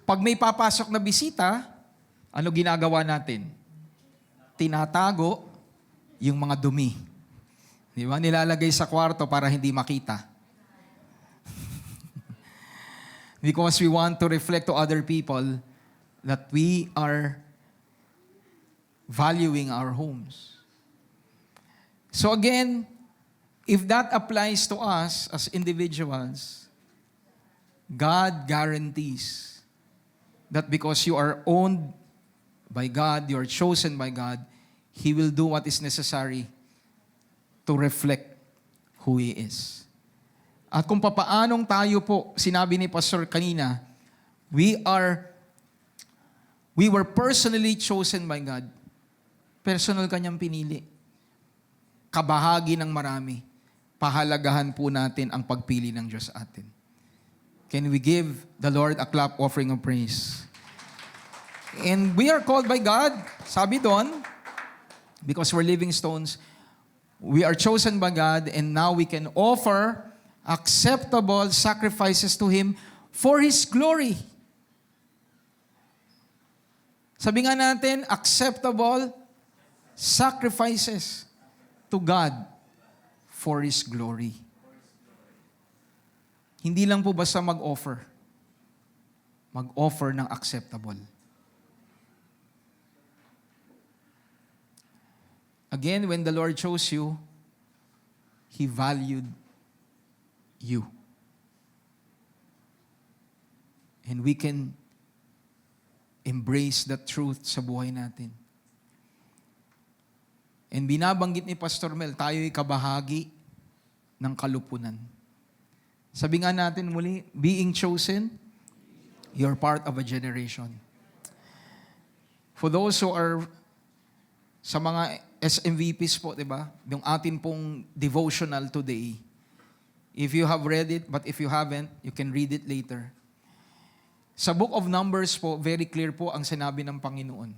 Pag may papasok na bisita, ano ginagawa natin? Tinatago yung mga dumi. Di ba? Nilalagay sa kwarto para hindi makita. Because we want to reflect to other people that we are valuing our homes. So again, if that applies to us as individuals, God guarantees that because you are owned by God, you are chosen by God, He will do what is necessary to reflect who He is. At kung papaanong tayo po, sinabi ni Pastor kanina, we were personally chosen by God. Personal kanyang pinili. Kabahagi ng marami. Pahalagahan po natin ang pagpili ng Diyos sa atin. Can we give the Lord a clap offering of praise? And we are called by God, sabi doon, because we're living stones, we are chosen by God and now we can offer acceptable sacrifices to Him for His glory. Sabi nga natin, acceptable sacrifices to God for His glory. Hindi lang po basta mag-offer. Mag-offer ng acceptable. Again, when the Lord chose you, He valued you. And we can embrace that truth sa buhay natin. And binabanggit ni Pastor Mel, tayo'y kabahagi ng kalupunan. Sabi nga natin muli, being chosen, you're part of a generation. For those who are sa mga SMVPs po, di ba? Yung atin pong devotional today. If you have read it, but if you haven't, you can read it later. Sa Book of Numbers po, very clear po ang sinabi ng Panginoon.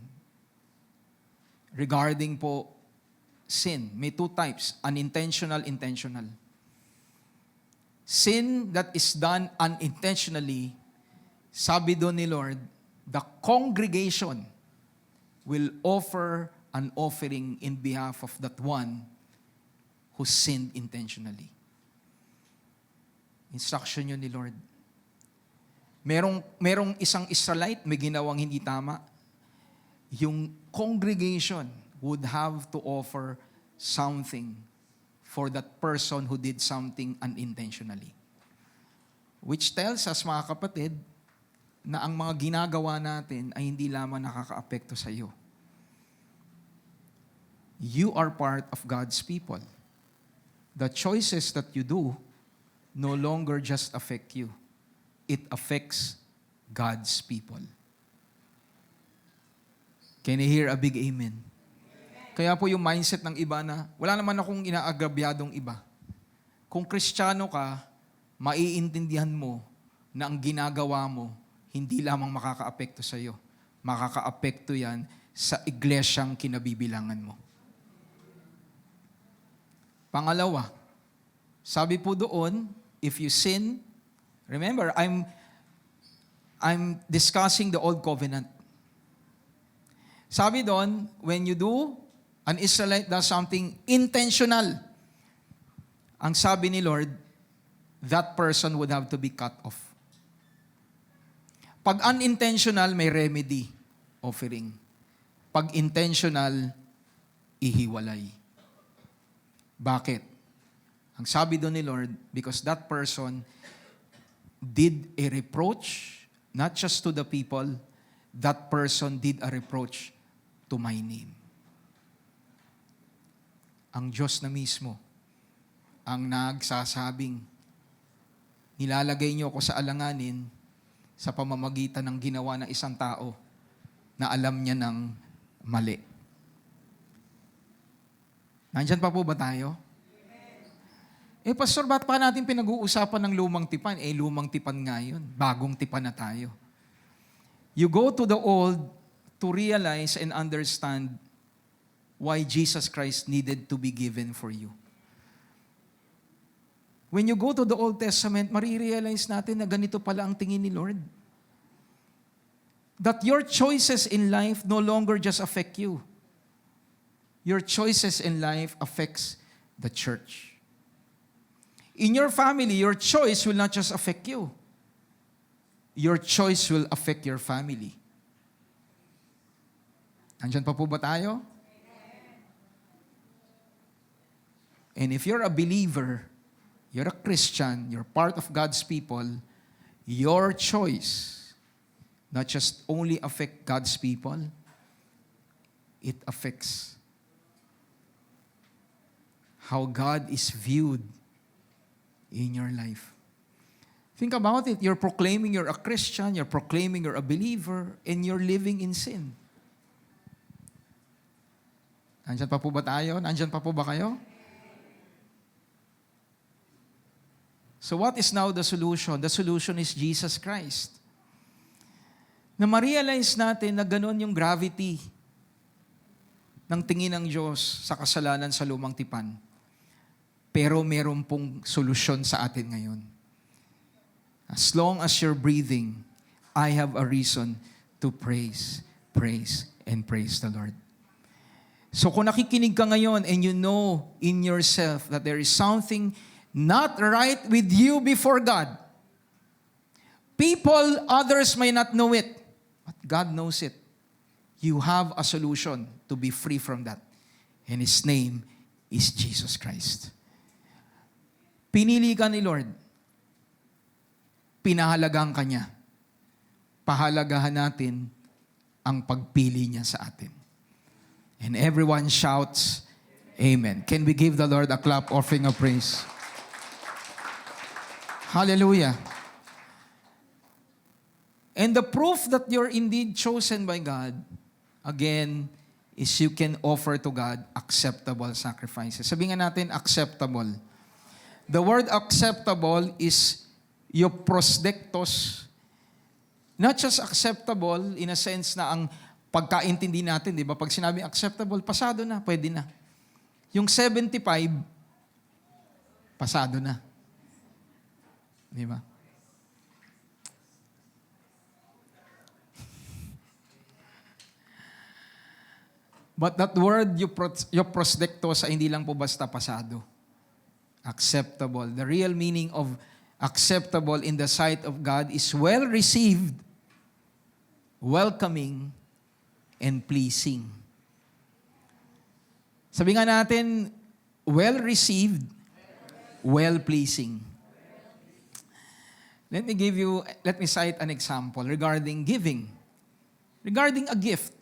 Regarding po sin. May two types, unintentional, intentional. Sin that is done unintentionally, sabi doon ni Lord, the congregation will offer an offering in behalf of that one who sinned intentionally. Instruction yun ni Lord. Merong isang Israelite, may ginawang hindi tama. Yung congregation would have to offer something for that person who did something unintentionally. Which tells us, mga kapatid, na ang mga ginagawa natin ay hindi lamang nakakaapekto sa iyo. You are part of God's people. The choices that you do no longer just affect you. It affects God's people. Can you hear a big amen? Kaya po yung mindset ng iba na, wala naman akong inaagrabyadong iba. Kung Kristiyano ka, maiintindihan mo na ang ginagawa mo, hindi lamang makakaapekto sa iyo. Makakaapekto yan sa iglesyang kinabibilangan mo. Pangalawa, sabi po doon, if you sin, remember, I'm discussing the old covenant. Sabi doon, when you do, an Israelite does something intentional, ang sabi ni Lord, that person would have to be cut off. Pag unintentional, may remedy, offering. Pag intentional, ihiwalay. Bakit? Ang sabi doon ni Lord, because that person did a reproach, not just to the people, that person did a reproach to my name. Ang Diyos na mismo, ang nagsasabing, nilalagay niyo ako sa alanganin sa pamamagitan ng ginawa ng isang tao na alam niya ng mali. Nandyan pa po ba tayo? Pastor, ba't pa natin pinag-uusapan ng lumang tipan? Lumang tipan nga yun. Bagong tipan na tayo. You go to the old to realize and understand why Jesus Christ needed to be given for you. When you go to the Old Testament, marirealize natin na ganito pala ang tingin ni Lord. That your choices in life no longer just affect you. Your choices in life affects the church. In your family, your choice will not just affect you. Your choice will affect your family. Andyan pa po ba tayo? And if you're a believer, you're a Christian, you're part of God's people, your choice not just only affect God's people, it affects how God is viewed in your life. Think about it. You're proclaiming you're a Christian, you're proclaiming you're a believer, and you're living in sin. Nandyan pa po ba tayo? Nandyan pa po ba kayo? So what is now the solution? The solution is Jesus Christ. Na ma-realize natin na gano'n yung gravity ng tingin ng Diyos sa kasalanan sa lumang tipan. Pero meron pong solusyon sa atin ngayon. As long as you're breathing, I have a reason to praise, and praise the Lord. So kung nakikinig ka ngayon and you know in yourself that there is something not right with you before God, people, others may not know it, but God knows it. You have a solution to be free from that. And His name is Jesus Christ. Pinili ka ni Lord. Pinahalagaan ka niya. Pahalagahan natin ang pagpili niya sa atin. And everyone shouts, Amen. Can we give the Lord a clap offering of praise? Hallelujah. And the proof that you're indeed chosen by God, again, is you can offer to God acceptable sacrifices. Sabihin nga natin, acceptable. The word acceptable is euprosdektos. Not just acceptable in a sense na ang pagkaintindi natin, di ba? Pag sinabi acceptable, pasado na, pwede na. Yung 75, pasado na. Di ba? But that word euprosdektos ay hindi lang po basta pasado. Acceptable. The real meaning of acceptable in the sight of God is well received, welcoming, and pleasing. Sabi nga natin, well received, well pleasing. Let me cite an example regarding giving. Regarding a gift.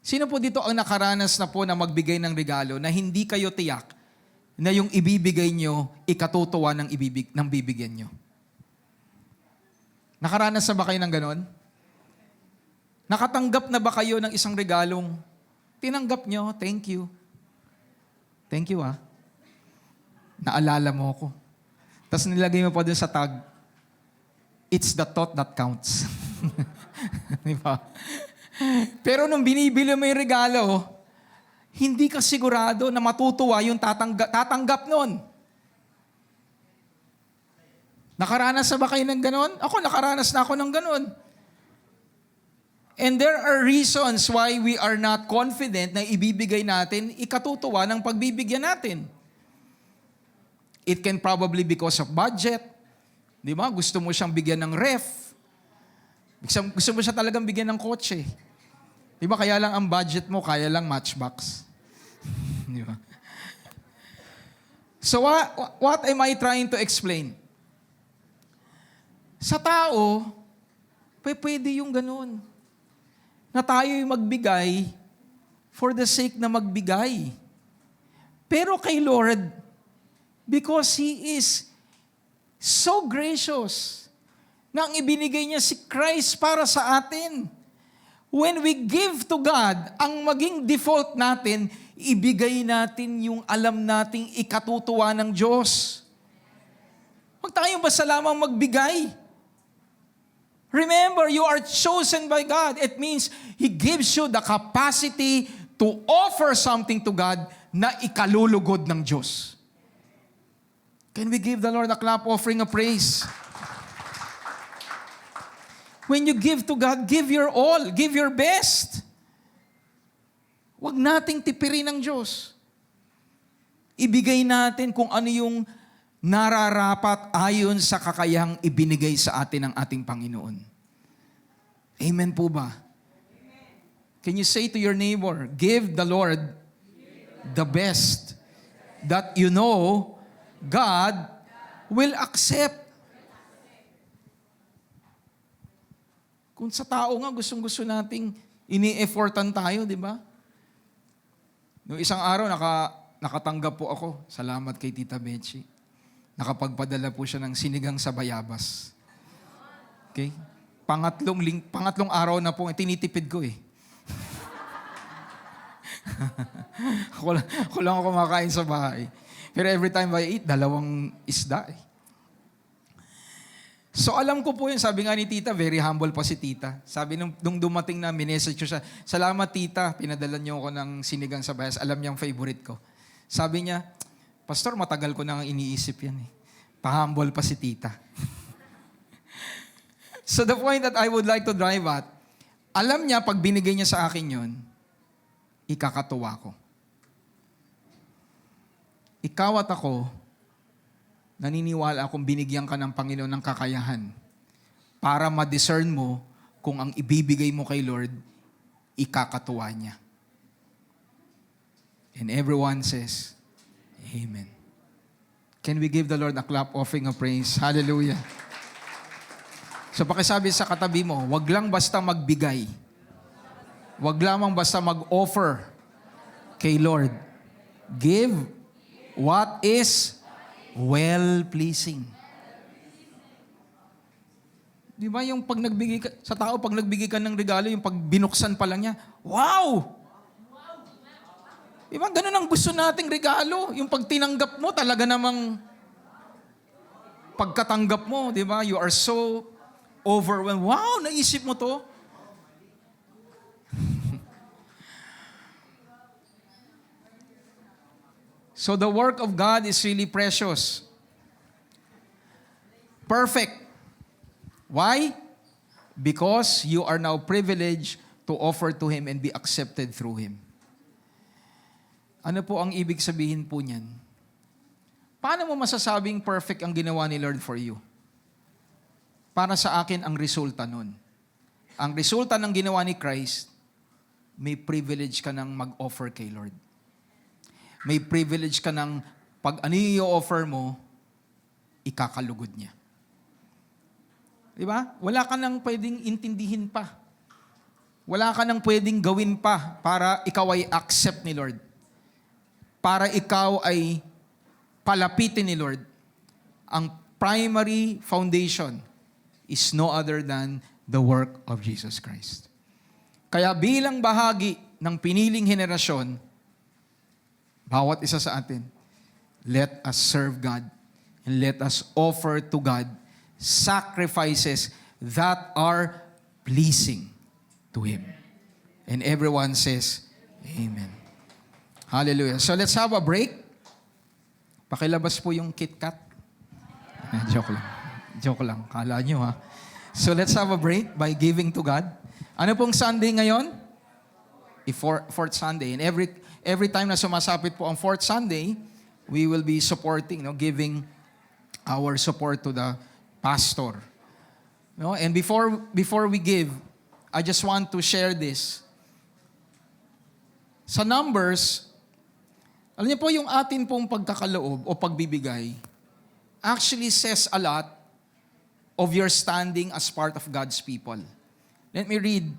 Sino po dito ang nakaranas na po na magbigay ng regalo na hindi kayo tiyak na yung ibibigay nyo, ikatutuwa ng bibigyan nyo? Nakaranas na ba kayo ng ganon? Nakatanggap na ba kayo ng isang regalong tinanggap nyo? Thank you. Thank you Naalala mo ko. Tapos nilagay mo pa dun sa tag, it's the thought that counts. Di ba? Pero nung binibili mo yung regalo, hindi ka sigurado na matutuwa yung tatanggap nun. Nakaranas na ba kayo ng ganon? Ako, nakaranas na ako ng ganon. And there are reasons why we are not confident na ibibigay natin, ikatutuwa ng pagbibigyan natin. It can probably because of budget. Di ba? Gusto mo siyang bigyan ng ref. Gusto mo siya talagang bigyan ng kotse. Di ba? Kaya lang ang budget mo, kaya lang Matchbox. Di ba? So what am I trying to explain? Sa tao, pwede yung ganun. Na tayo'y magbigay for the sake na magbigay. Pero kay Lord, because He is so gracious, na ang ibinigay niya si Christ para sa atin. When we give to God, ang maging default natin, ibigay natin yung alam nating ikatutuwa ng Diyos. Huwag tayong basta lamang magbigay. Remember, you are chosen by God. It means He gives you the capacity to offer something to God na ikalulugod ng Diyos. Can we give the Lord a clap offering a praise? When you give to God, give your all, give your best. Huwag nating tipirin ng Diyos. Ibigay natin kung ano yung nararapat ayon sa kakayahang ibinigay sa atin ng ating Panginoon. Amen po ba? Can you say to your neighbor, give the Lord the best that you know God will accept. Kung sa tao nga, gustong-gusto nating ini-effortan tayo, di ba? Noong isang araw, nakatanggap po ako. Salamat kay Tita Betchy. Nakapagpadala po siya ng sinigang sa bayabas. Okay? Pangatlong araw na po, tinitipid ko eh. Ako lang ako kumakain sa bahay. Pero every time I eat, 2 isda eh. So alam ko po yun, sabi nga ni Tita, very humble pa si Tita. Sabi nung dumating na, minessage ko siya, salamat Tita, pinadala niyo ako ng sinigang sa bayabas. Alam niyang favorite ko. Sabi niya, Pastor, matagal ko nang iniisip yan eh. Pa-humble pa si Tita. So the point that I would like to drive at, alam niya, pag binigay niya sa akin yun, ikakatuwa ko. Ikaw at ako, naniniwala akong binigyan ka ng Panginoon ng kakayahan para ma-discern mo kung ang ibibigay mo kay Lord, ikakatuwa niya. And everyone says, Amen. Can we give the Lord a clap offering of praise? Hallelujah. So pakisabi sa katabi mo, wag lang basta magbigay. Wag lamang basta mag-offer kay Lord. Give what is well-pleasing. Di ba yung pag nagbigay ka, sa tao, pag nagbigay ka ng regalo, yung pag binuksan pa lang niya, wow! Di ba? Ganun ang gusto nating regalo. Yung pag tinanggap mo, talaga namang pagkatanggap mo, di ba? You are so overwhelmed. Wow, naisip mo to? So the work of God is really precious. Perfect. Why? Because you are now privileged to offer to Him and be accepted through Him. Ano po ang ibig sabihin po niyan? Paano mo masasabing perfect ang ginawa ni Lord for you? Para sa akin, ang resulta nun. Ang resulta ng ginawa ni Christ, may privilege ka ng mag-offer kay Lord. May privilege ka ng pag ano yung offer mo, ikakalugod niya. Di ba? Wala ka nang pwedeng intindihin pa. Wala ka nang pwedeng gawin pa para ikaw ay accept ni Lord. Para ikaw ay palapitin ni Lord. Ang primary foundation is no other than the work of Jesus Christ. Kaya bilang bahagi ng piniling henerasyon, bawat isa sa atin, let us serve God and let us offer to God sacrifices that are pleasing to Him. And everyone says, Amen. Hallelujah. So let's have a break. Pakilabas po yung KitKat. Joke lang. Joke lang. Kala nyo ha. So let's have a break by giving to God. Ano pong Sunday ngayon? Fourth Sunday. And every time na sumasapit po ang fourth Sunday, we will be supporting, giving our support to the pastor. And before we give, I just want to share this. Sa Numbers, alam niyo po yung atin pong pagkakaloob o pagbibigay actually says a lot of your standing as part of God's people. Let me read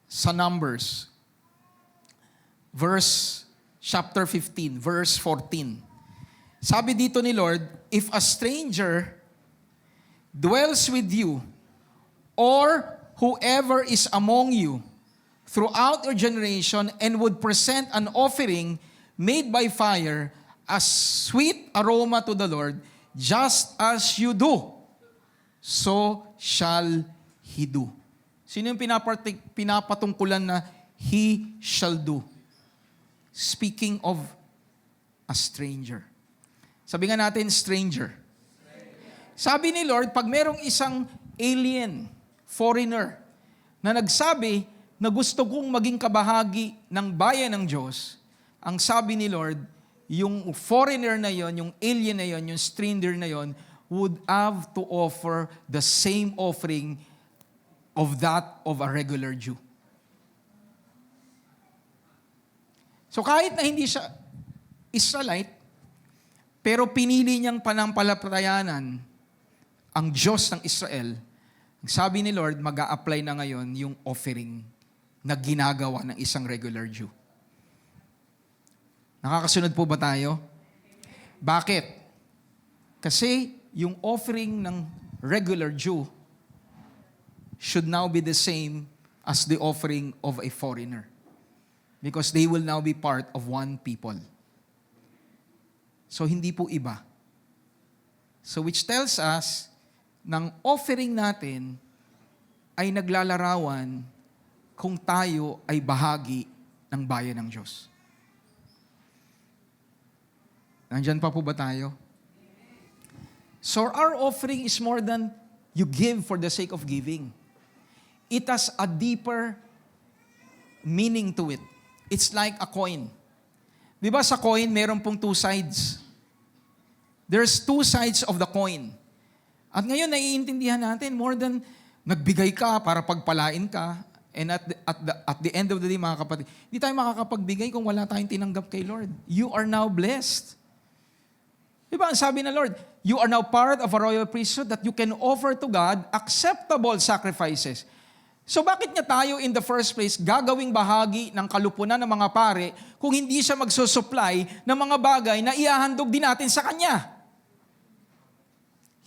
sa Numbers, chapter 15, verse 14. Sabi dito ni Lord, if a stranger dwells with you, or whoever is among you throughout your generation and would present an offering made by fire, a sweet aroma to the Lord, just as you do, so shall he do. Sino yung pinapatungkulan na he shall do? Speaking of a stranger. Sabi nga natin, stranger. Sabi ni Lord, pag merong isang alien, foreigner, na nagsabi na gusto kong maging kabahagi ng bayan ng Diyos, ang sabi ni Lord, yung foreigner na yon, yung alien na yon, yung stranger na yon, would have to offer the same offering of that of a regular Jew. So kahit na hindi siya Israelite, pero pinili niyang panampalatayanan ang Diyos ng Israel, ang sabi ni Lord, mag-a-apply na ngayon yung offering na ginagawa ng isang regular Jew. Nakakasunod po ba tayo? Bakit? Kasi yung offering ng regular Jew should now be the same as the offering of a foreigner. Because they will now be part of one people. So hindi po iba. So which tells us, ng offering natin ay naglalarawan kung tayo ay bahagi ng bayan ng Diyos. Nandyan pa po ba tayo? So our offering is more than you give for the sake of giving. It has a deeper meaning to it. It's like a coin. Di ba sa coin, meron pong two sides. There's two sides of the coin. At ngayon, naiintindihan natin, more than nagbigay ka para pagpalain ka, and at the end of the day, mga kapatid, hindi tayo makakapagbigay kung wala tayong tinanggap kay Lord. You are now blessed. Di ba ang sabi ng Lord, you are now part of a royal priesthood that you can offer to God acceptable sacrifices. So bakit niya tayo in the first place gagawing bahagi ng kalupunan ng mga pare kung hindi siya magsusupply ng mga bagay na iahandog din natin sa Kanya?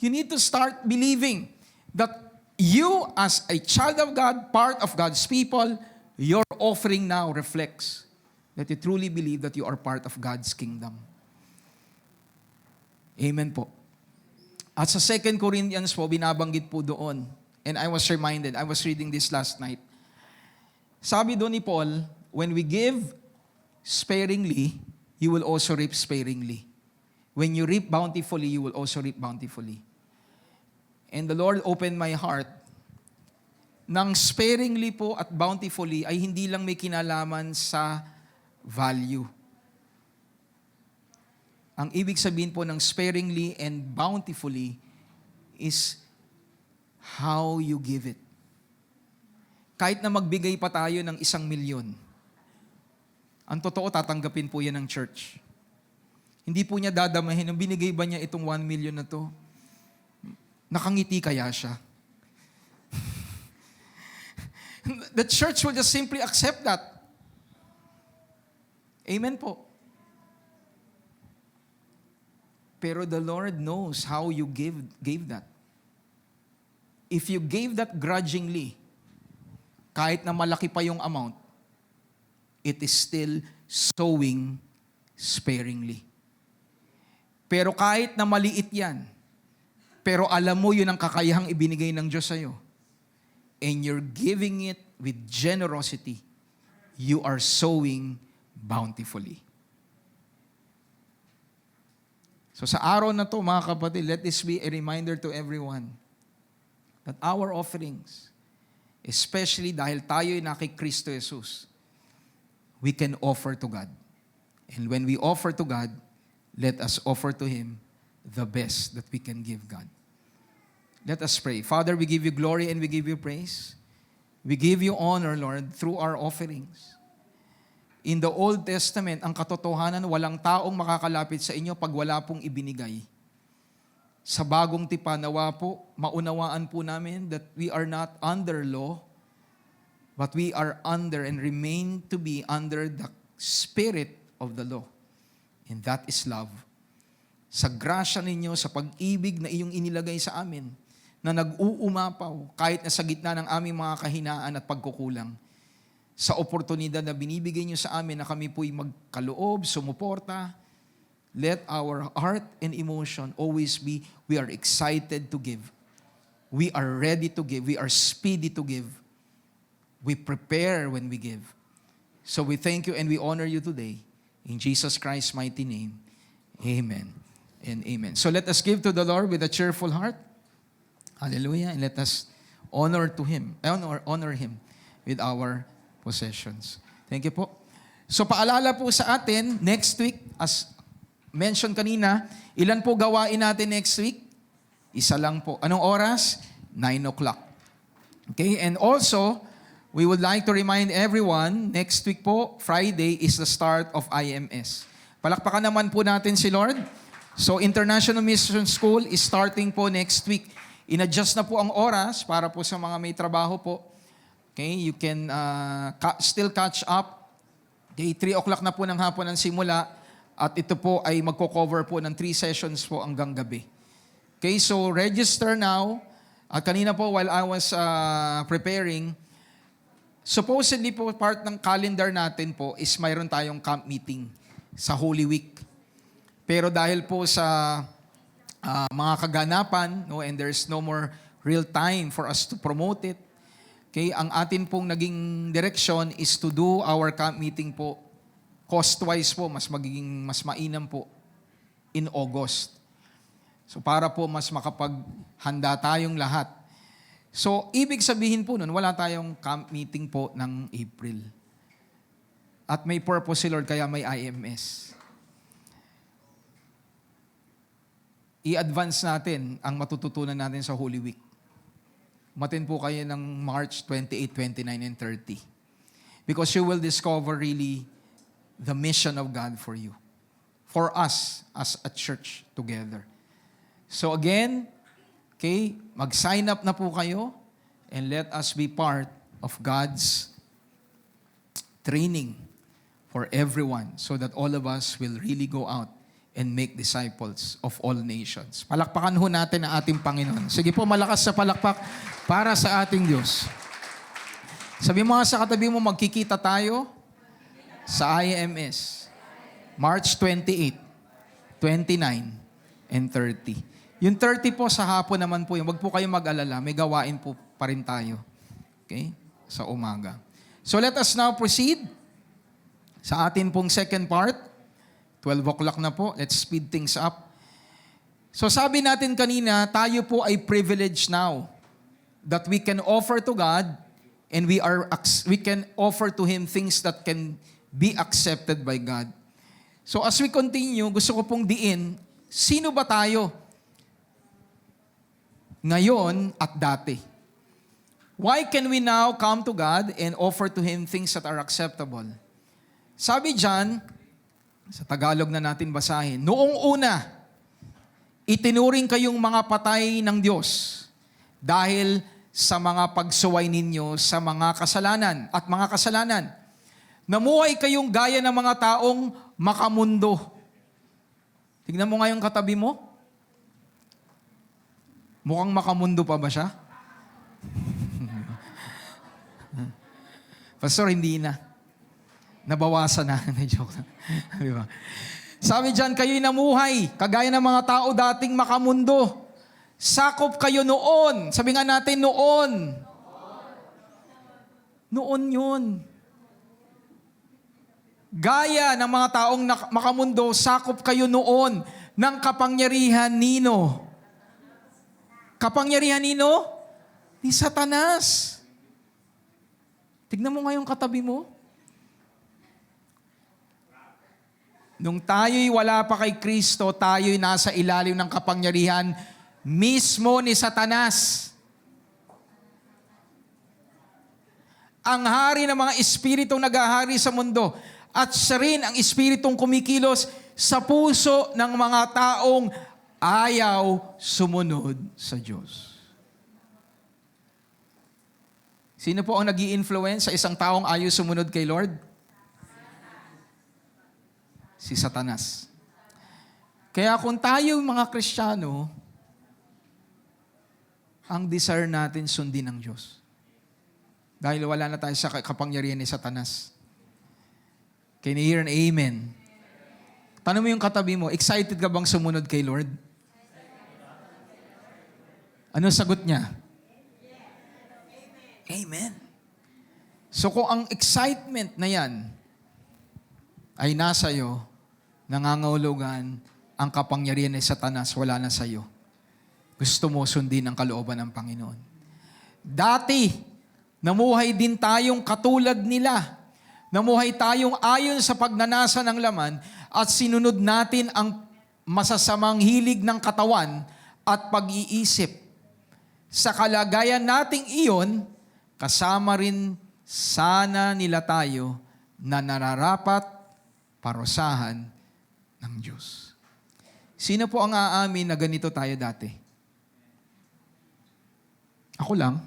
You need to start believing that you as a child of God, part of God's people, your offering now reflects that you truly believe that you are part of God's kingdom. Amen po. At sa 2 Corinthians po, binabanggit po doon. And I was reminded, I was reading this last night. Sabi doon ni Paul, when we give sparingly, you will also reap sparingly. When you reap bountifully, you will also reap bountifully. And the Lord opened my heart. Nang sparingly po at bountifully ay hindi lang may kinalaman sa value. Ang ibig sabihin po ng sparingly and bountifully is how you give it. Kahit na magbigay pa tayo ng 1,000,000, ang totoo, tatanggapin po yan ng church. Hindi po niya dadamahin, nung binigay ba niya itong 1,000,000 na to, nakangiti kaya siya? The church will just simply accept that. Amen po. Pero the Lord knows how you gave that. If you gave that grudgingly, kahit na malaki pa yung amount, it is still sowing sparingly. Pero kahit na maliit yan, pero alam mo yun ang kakayahang ibinigay ng Diyos sa'yo, and you're giving it with generosity, you are sowing bountifully. So sa araw na to, mga kapatid, let this be a reminder to everyone that our offerings especially dahil tayo'y kay Kristo Jesus, we can offer to God. And when we offer to God, let us offer to Him the best that we can give God. Let us pray. Father, we give you glory and we give you praise. We give you honor, Lord, through our offerings. In the Old Testament, ang katotohanan, walang taong makakalapit sa inyo pag wala pong ibinigay. Sa bagong tipan, nawa po, maunawaan po namin that we are not under law, but we are under and remain to be under the spirit of the law. And that is love. Sa grasya ninyo, sa pag-ibig na iyong inilagay sa amin, na nag-uumapaw kahit na sa gitna ng aming mga kahinaan at pagkukulang, sa oportunidad na binibigay niyo sa amin na kami po'y magkaloob, sumuporta, let our heart and emotion always be, we are excited to give. We are ready to give. We are speedy to give. We prepare when we give. So we thank you and we honor you today. In Jesus Christ's mighty name, amen and amen. So let us give to the Lord with a cheerful heart. Hallelujah. And let us honor Him with our possessions. Thank you po. So paalala po sa atin, next week, as mention kanina, ilan po gawain natin next week? Isa lang po. Anong oras? 9 o'clock. Okay? And also, we would like to remind everyone, next week po, Friday, is the start of IMS. Palakpakan naman po natin si Lord. So, International Mission School is starting po next week. In-adjust na po ang oras para po sa mga may trabaho po. Okay? You can still catch up. Okay? 3 o'clock na po ng hapon ang simula. At ito po ay magko-cover po ng 3 sessions po hanggang gabi. Okay? So, register now. At kanina po, while I was preparing, supposedly po, part ng calendar natin po is mayroon tayong camp meeting sa Holy Week. Pero dahil po sa mga kaganapan, no, and there's no more real time for us to promote it, okay, ang atin pong naging direction is to do our camp meeting po, cost-wise po, mas mainam po in August. So para po mas makapaghanda tayong lahat. So, ibig sabihin po nun, wala tayong camp meeting po ng April. At may purpose si Lord, kaya may IMS. I-advance natin ang matututunan natin sa Holy Week. Matin po kayo ng March 28, 29, and 30. Because you will discover really the mission of God for you. For us as a church together. So again, okay, mag-sign up na po kayo and let us be part of God's training for everyone so that all of us will really go out and make disciples of all nations. Palakpakan ho natin ang ating Panginoon. Sige po, malakas sa palakpak para sa ating Diyos. Sabi mo nga sa katabi mo, magkikita tayo sa IMS. March 28, 29, and 30. Yung 30 po sa hapon naman po yun. Huwag po kayong mag-alala. May gawain po pa rin tayo. Okay? Sa umaga. So let us now proceed sa atin pong second part. 12 o'clock na po. Let's speed things up. So sabi natin kanina, tayo po ay privileged now that we can offer to God and we can offer to Him things that can be accepted by God. So as we continue, gusto ko pong diin, sino ba tayo ngayon at dati? Why can we now come to God and offer to Him things that are acceptable? Sabi dyan, sa Tagalog na natin basahin, noong una, itinuring kayong mga patay ng Diyos dahil sa mga pagsuway ninyo sa mga kasalanan at mga kasalanan. Namuhay kayong gaya ng mga taong makamundo. Tignan mo nga yung katabi mo. Mukhang makamundo pa ba siya? Pastor, hindi na. Nabawasan na. Joke lang. Diba? Sabi dyan, kayo'y namuhay, kagaya ng mga tao dating makamundo. Sakop kayo noon. Sabi nga natin, noon. Noon yun. Gaya ng mga taong makamundo, sakop kayo noon ng kapangyarihan nino? Kapangyarihan nino? Ni Satanas. Tignan mo nga yung katabi mo. Nung tayo'y wala pa kay Kristo, tayo'y nasa ilalim ng kapangyarihan mismo ni Satanas. Ang hari ng mga espiritong naghahari sa mundo at siya rin ang espiritong kumikilos sa puso ng mga taong ayaw sumunod sa Diyos. Sino po ang nag-i-influence sa isang taong ayaw sumunod kay Lord? Si Satanas. Kaya kung tayo mga Kristiyano, ang desire natin sundin ng Diyos. Dahil wala na tayo sa kapangyarihan ni Satanas. Can you hear an amen? Tanong mo yung katabi mo, excited ka bang sumunod kay Lord? Ano sagot niya? Amen. So kung ang excitement na yan ay nasa iyo, nangangahulugan ang kapangyarihan ni Satanas, wala na sa iyo. Gusto mo sundin ang kalooban ng Panginoon. Dati, namuhay din tayong katulad nila. Namuhay tayong ayon sa pagnanasa ng laman at sinunod natin ang masasamang hilig ng katawan at pag-iisip. Sa kalagayan nating iyon, kasama rin sana nila tayo na nararapat parusahan ng Diyos. Sino po ang aamin na ganito tayo dati? Ako lang.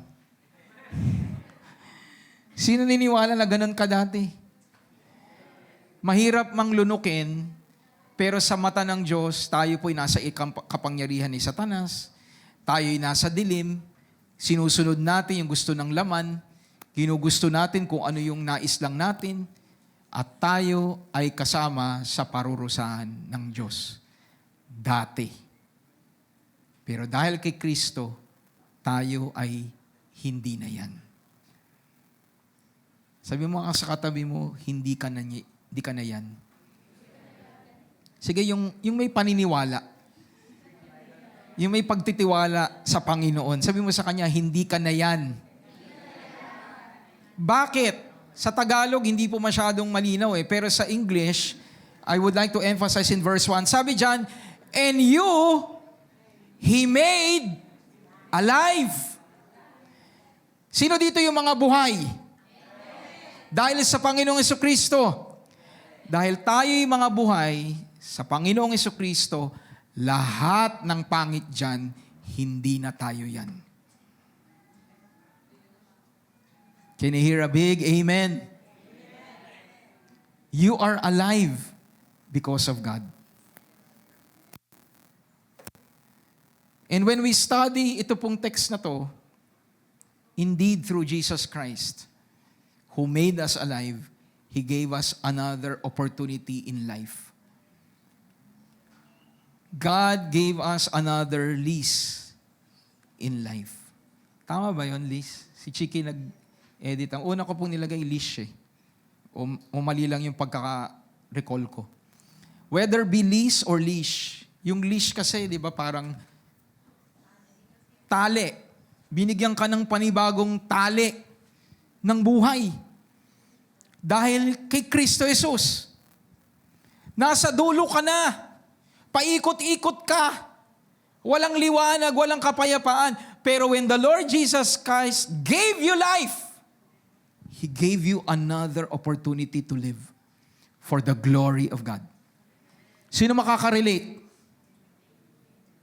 Sino niniwala na ganun ka dati? Mahirap mang lunukin, pero sa mata ng Diyos, tayo po'y nasa kapangyarihan ni Satanas. Tayo'y nasa dilim. Sinusunod natin yung gusto ng laman. Ginugusto natin kung ano yung nais lang natin. At tayo ay kasama sa parurusahan ng Diyos. Dati. Pero dahil kay Kristo, tayo ay hindi na yan. Sabi mo nga sa katabi mo, hindi ka na yan. Sige, yung may paniniwala. Yung may pagtitiwala sa Panginoon. Sabi mo sa kanya, hindi ka na yan. Bakit? Sa Tagalog, hindi po masyadong malinaw eh. Pero sa English, I would like to emphasize in verse 1. Sabi dyan, and you, He made alive. Sino dito yung mga buhay? Dahil sa Panginoong Jesucristo. Dahil tayo'y mga buhay sa Panginoong Jesucristo, lahat ng pangit dyan, hindi na tayo yan. Can you hear a big amen? You are alive because of God. And when we study ito pong text na to, indeed through Jesus Christ, who made us alive, He gave us another opportunity in life. God gave us another lease in life. Tama ba yun, lease? Si Chiki nag-edit. Ang una ko pong nilagay, leash eh. O mali lang yung pagkaka-recall ko. Whether be lease or leash. Yung leash kasi, di ba, parang tali. Binigyan ka ng panibagong tali ng buhay. Dahil kay Kristo Jesus. Nasa dulo ka na. Paikot-ikot ka. Walang liwanag, walang kapayapaan. Pero when the Lord Jesus Christ gave you life, He gave you another opportunity to live for the glory of God. Sino makaka-relate?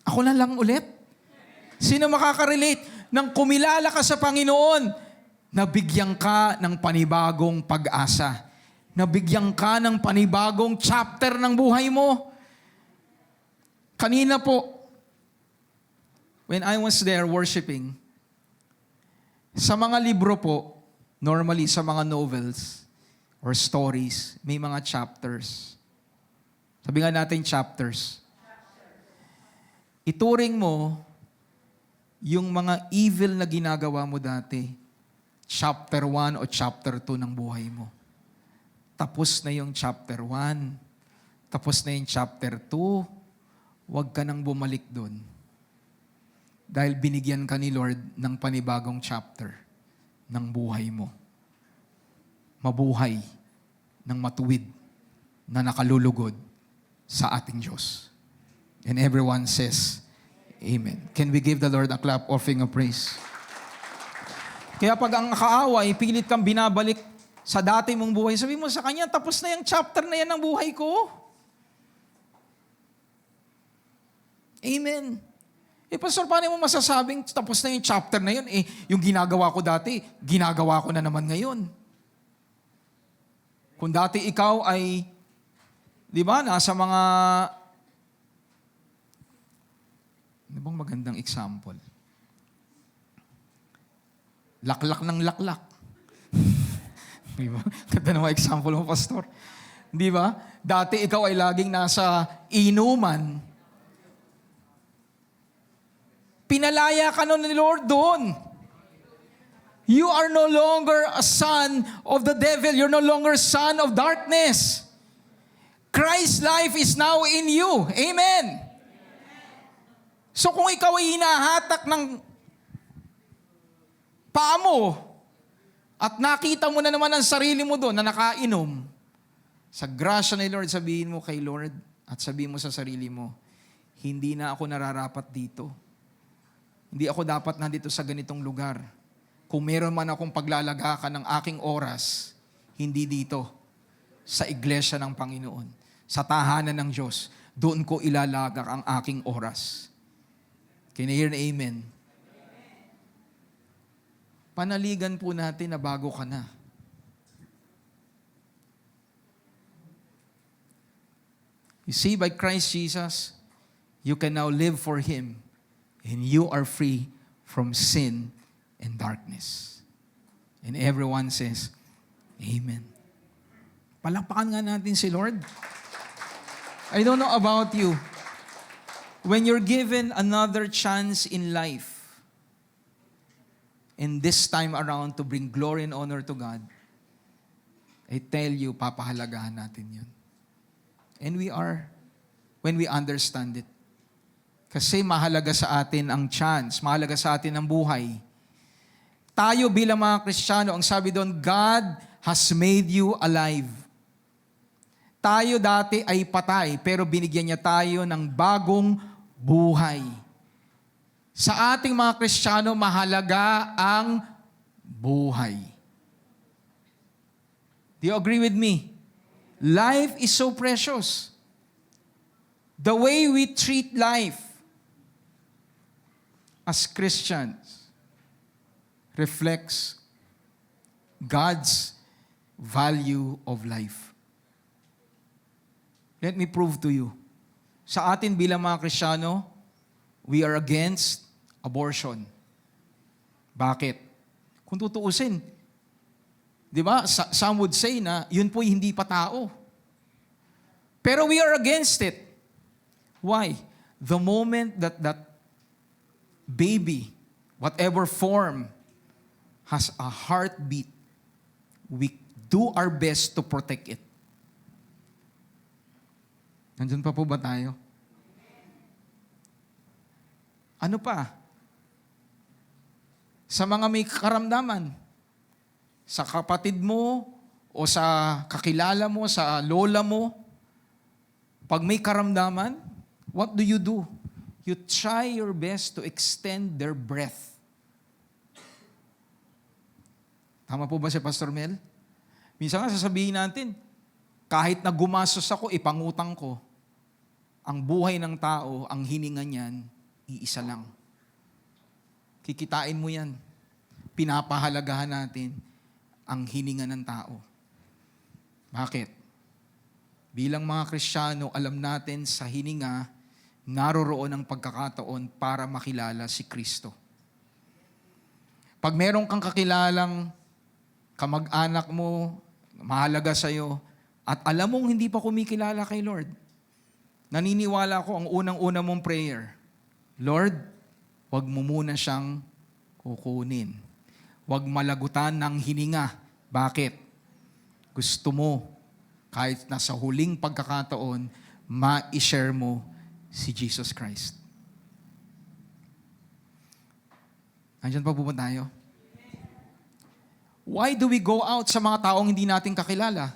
Ako na lang ulit. Sino makaka-relate? Nang kumilala ka sa Panginoon, nabigyan ka ng panibagong pag-asa. Nabigyan ka ng panibagong chapter ng buhay mo. Kanina po, when I was there worshiping, sa mga libro po, normally sa mga novels or stories, may mga chapters. Sabi nga natin chapters. Ituring mo yung mga evil na ginagawa mo dati, chapter 1 o chapter 2 ng buhay mo. Tapos na yung chapter 1. Tapos na yung chapter 2. Huwag ka nang bumalik doon. Dahil binigyan ka ni Lord ng panibagong chapter ng buhay mo. mabuhay ng matuwid na nakalulugod sa ating Diyos. And everyone says, Amen. Can we give the Lord a clap offering of praise? Kaya pag ang kaaway, pilit kang binabalik sa dati mong buhay, sabi mo sa kanya, tapos na yung chapter na yan ng buhay ko. Amen. Pastor, paano mo masasabing tapos na yung chapter na yun? Yung ginagawa ko dati, ginagawa ko na naman ngayon. Kung dati ikaw ay, di ba, nasa mga, ano bang magandang example? Laklak ng laklak. Di ba? Ganda naman example mo, Pastor. Di ba? Dati ikaw ay laging nasa inuman. Pinalaya ka nun ni Lord doon. You are no longer a son of the devil. You're no longer son of darkness. Christ's life is now in you. Amen. So kung ikaw ay hinahatak ng paa mo at nakita mo na naman ang sarili mo doon na nakainom, sa grasya ni Lord, sabihin mo kay Lord at sabihin mo sa sarili mo, hindi na ako nararapat dito. Hindi ako dapat nandito sa ganitong lugar. Kung meron man akong paglalagakan ng aking oras, hindi dito, sa iglesia ng Panginoon, sa tahanan ng Diyos, doon ko ilalagak ang aking oras. Can you hear an amen? Panaligan po natin na bago ka na. You see, by Christ Jesus, you can now live for Him and you are free from sin and darkness. And everyone says, Amen. Palakpakan nga natin si Lord. I don't know about you. When you're given another chance in life, and this time around to bring glory and honor to God, I tell you, papahalagahan natin yun. And we are, when we understand it. Kasi mahalaga sa atin ang chance, mahalaga sa atin ang buhay. Tayo bilang mga Kristiyano, ang sabi doon, God has made you alive. Tayo dati ay patay, pero binigyan niya tayo ng bagong buhay. Sa ating mga Kristiyano, mahalaga ang buhay. Do you agree with me? Life is so precious. The way we treat life as Christians reflects God's value of life. Let me prove to you. Sa atin bilang mga Kristiyano, we are against abortion. Bakit? Kung tutuusin, di ba? Some would say na yun po'y hindi pa tao. Pero we are against it. Why? The moment that baby, whatever form, has a heartbeat, we do our best to protect it. Nandun pa po ba tayo? Ano pa? Sa mga may karamdaman, sa kapatid mo, o sa kakilala mo, sa lola mo, pag may karamdaman, what do? You try your best to extend their breath. Tama po ba si Pastor Mel? Minsan nga sasabihin natin, kahit na gumastos ako, ipangutang ko, ang buhay ng tao, ang hininga niyan, iisa lang. Kikitain mo yan. Pinapahalagahan natin ang hininga ng tao. Bakit? Bilang mga Kristiyano, alam natin sa hininga, naroroon ang pagkakataon para makilala si Kristo. Pag meron kang kakilalang kamag-anak mo, mahalaga sa'yo, at alam mong hindi pa kumikilala kay Lord, naniniwala ko ang unang-una mong prayer, Lord, wag mo muna siyang kukunin. Wag malagutan ng hininga. Bakit? Gusto mo, kahit nasa huling pagkakataon, ma-share mo si Jesus Christ. Andiyan pa po ba tayo? Why do we go out sa mga taong hindi natin kakilala?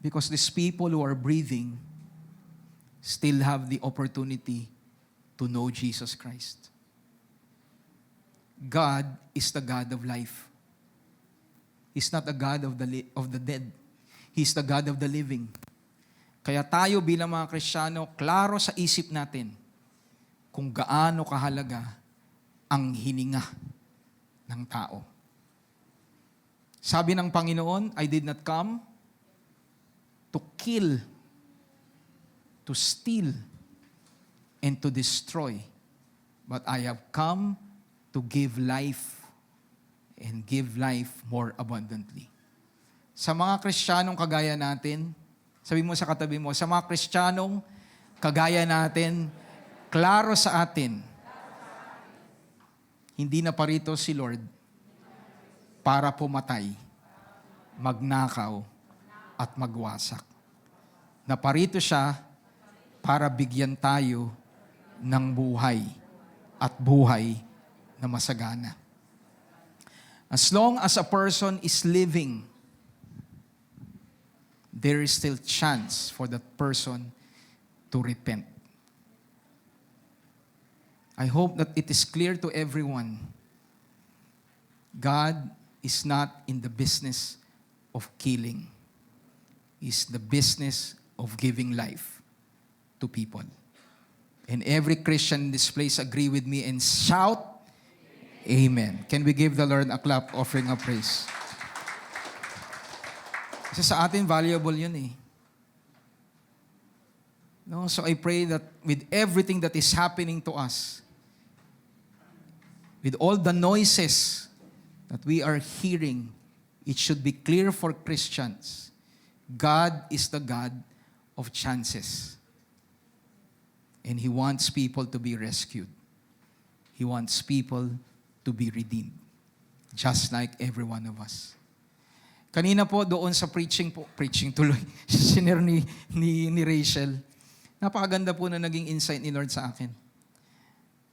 Because these people who are breathing still have the opportunity to know Jesus Christ. God is the God of life. He's not the God of the dead. He's the God of the living. Kaya tayo bilang mga Kristiyano, klaro sa isip natin kung gaano kahalaga ang hininga ng tao. Sabi ng Panginoon, I did not come to kill, to steal, and to destroy, but I have come to give life and give life more abundantly. Sa mga Kristiyanong kagaya natin, sabi mo sa katabi mo, sa mga Kristiyanong kagaya natin, klaro sa atin, hindi na parito si Lord para pumatay, magnakaw, at magwasak. Naparito siya para bigyan tayo ng buhay at buhay na masagana. As long as a person is living, there is still chance for that person to repent. I hope that it is clear to everyone. God is not in the business of killing. He's the business of giving life to people. And every Christian in this place agree with me and shout, Amen. Can we give the Lord a clap offering of praise? Kasi sa atin, valuable yun eh. No? So I pray that with everything that is happening to us, with all the noises that we are hearing, it should be clear for Christians. God is the God of chances. And He wants people to be rescued. He wants people to be redeemed. Just like every one of us. Kanina po doon sa preaching tuloy, sinare ni Rachel, napakaganda po na naging insight ni Lord sa akin.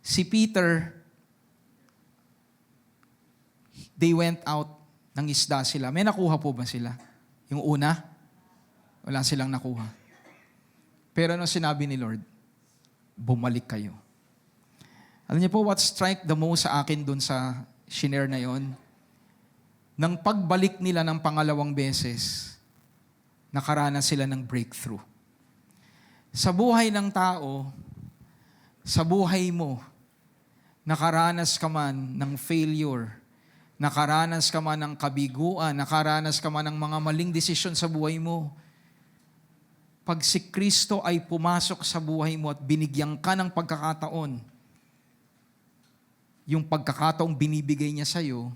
Si Peter, they went out, ng isda sila. May nakuha po ba sila? Yung una, wala silang nakuha. Pero ano sinabi ni Lord? Bumalik kayo. Alam niyo po what strike the most sa akin dun sa shinare na yon? Nang pagbalik nila ng pangalawang beses, nakaranas sila ng breakthrough. Sa buhay ng tao, sa buhay mo, nakaranas ka man ng failure, nakaranas ka man ng kabiguan, nakaranas ka man ng mga maling desisyon sa buhay mo, pag si Kristo ay pumasok sa buhay mo at binigyan ka ng pagkakataon, yung pagkakataong binibigay niya sa'yo,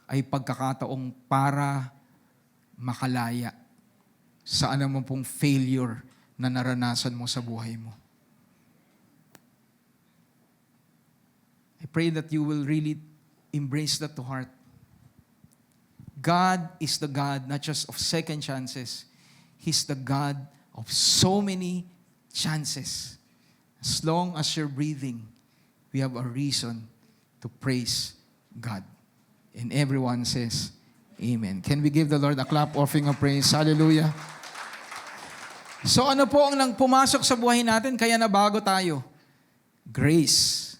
ay pagkakataong para makalaya sa anumang pong failure na naranasan mo sa buhay mo. I pray that you will really embrace that to heart. God is the God not just of second chances. He's the God of so many chances. As long as you're breathing, we have a reason to praise God. And everyone says, Amen. Can we give the Lord a clap offering of praise? Hallelujah. So ano po ang nang pumasok sa buhay natin kaya nabago tayo? Grace.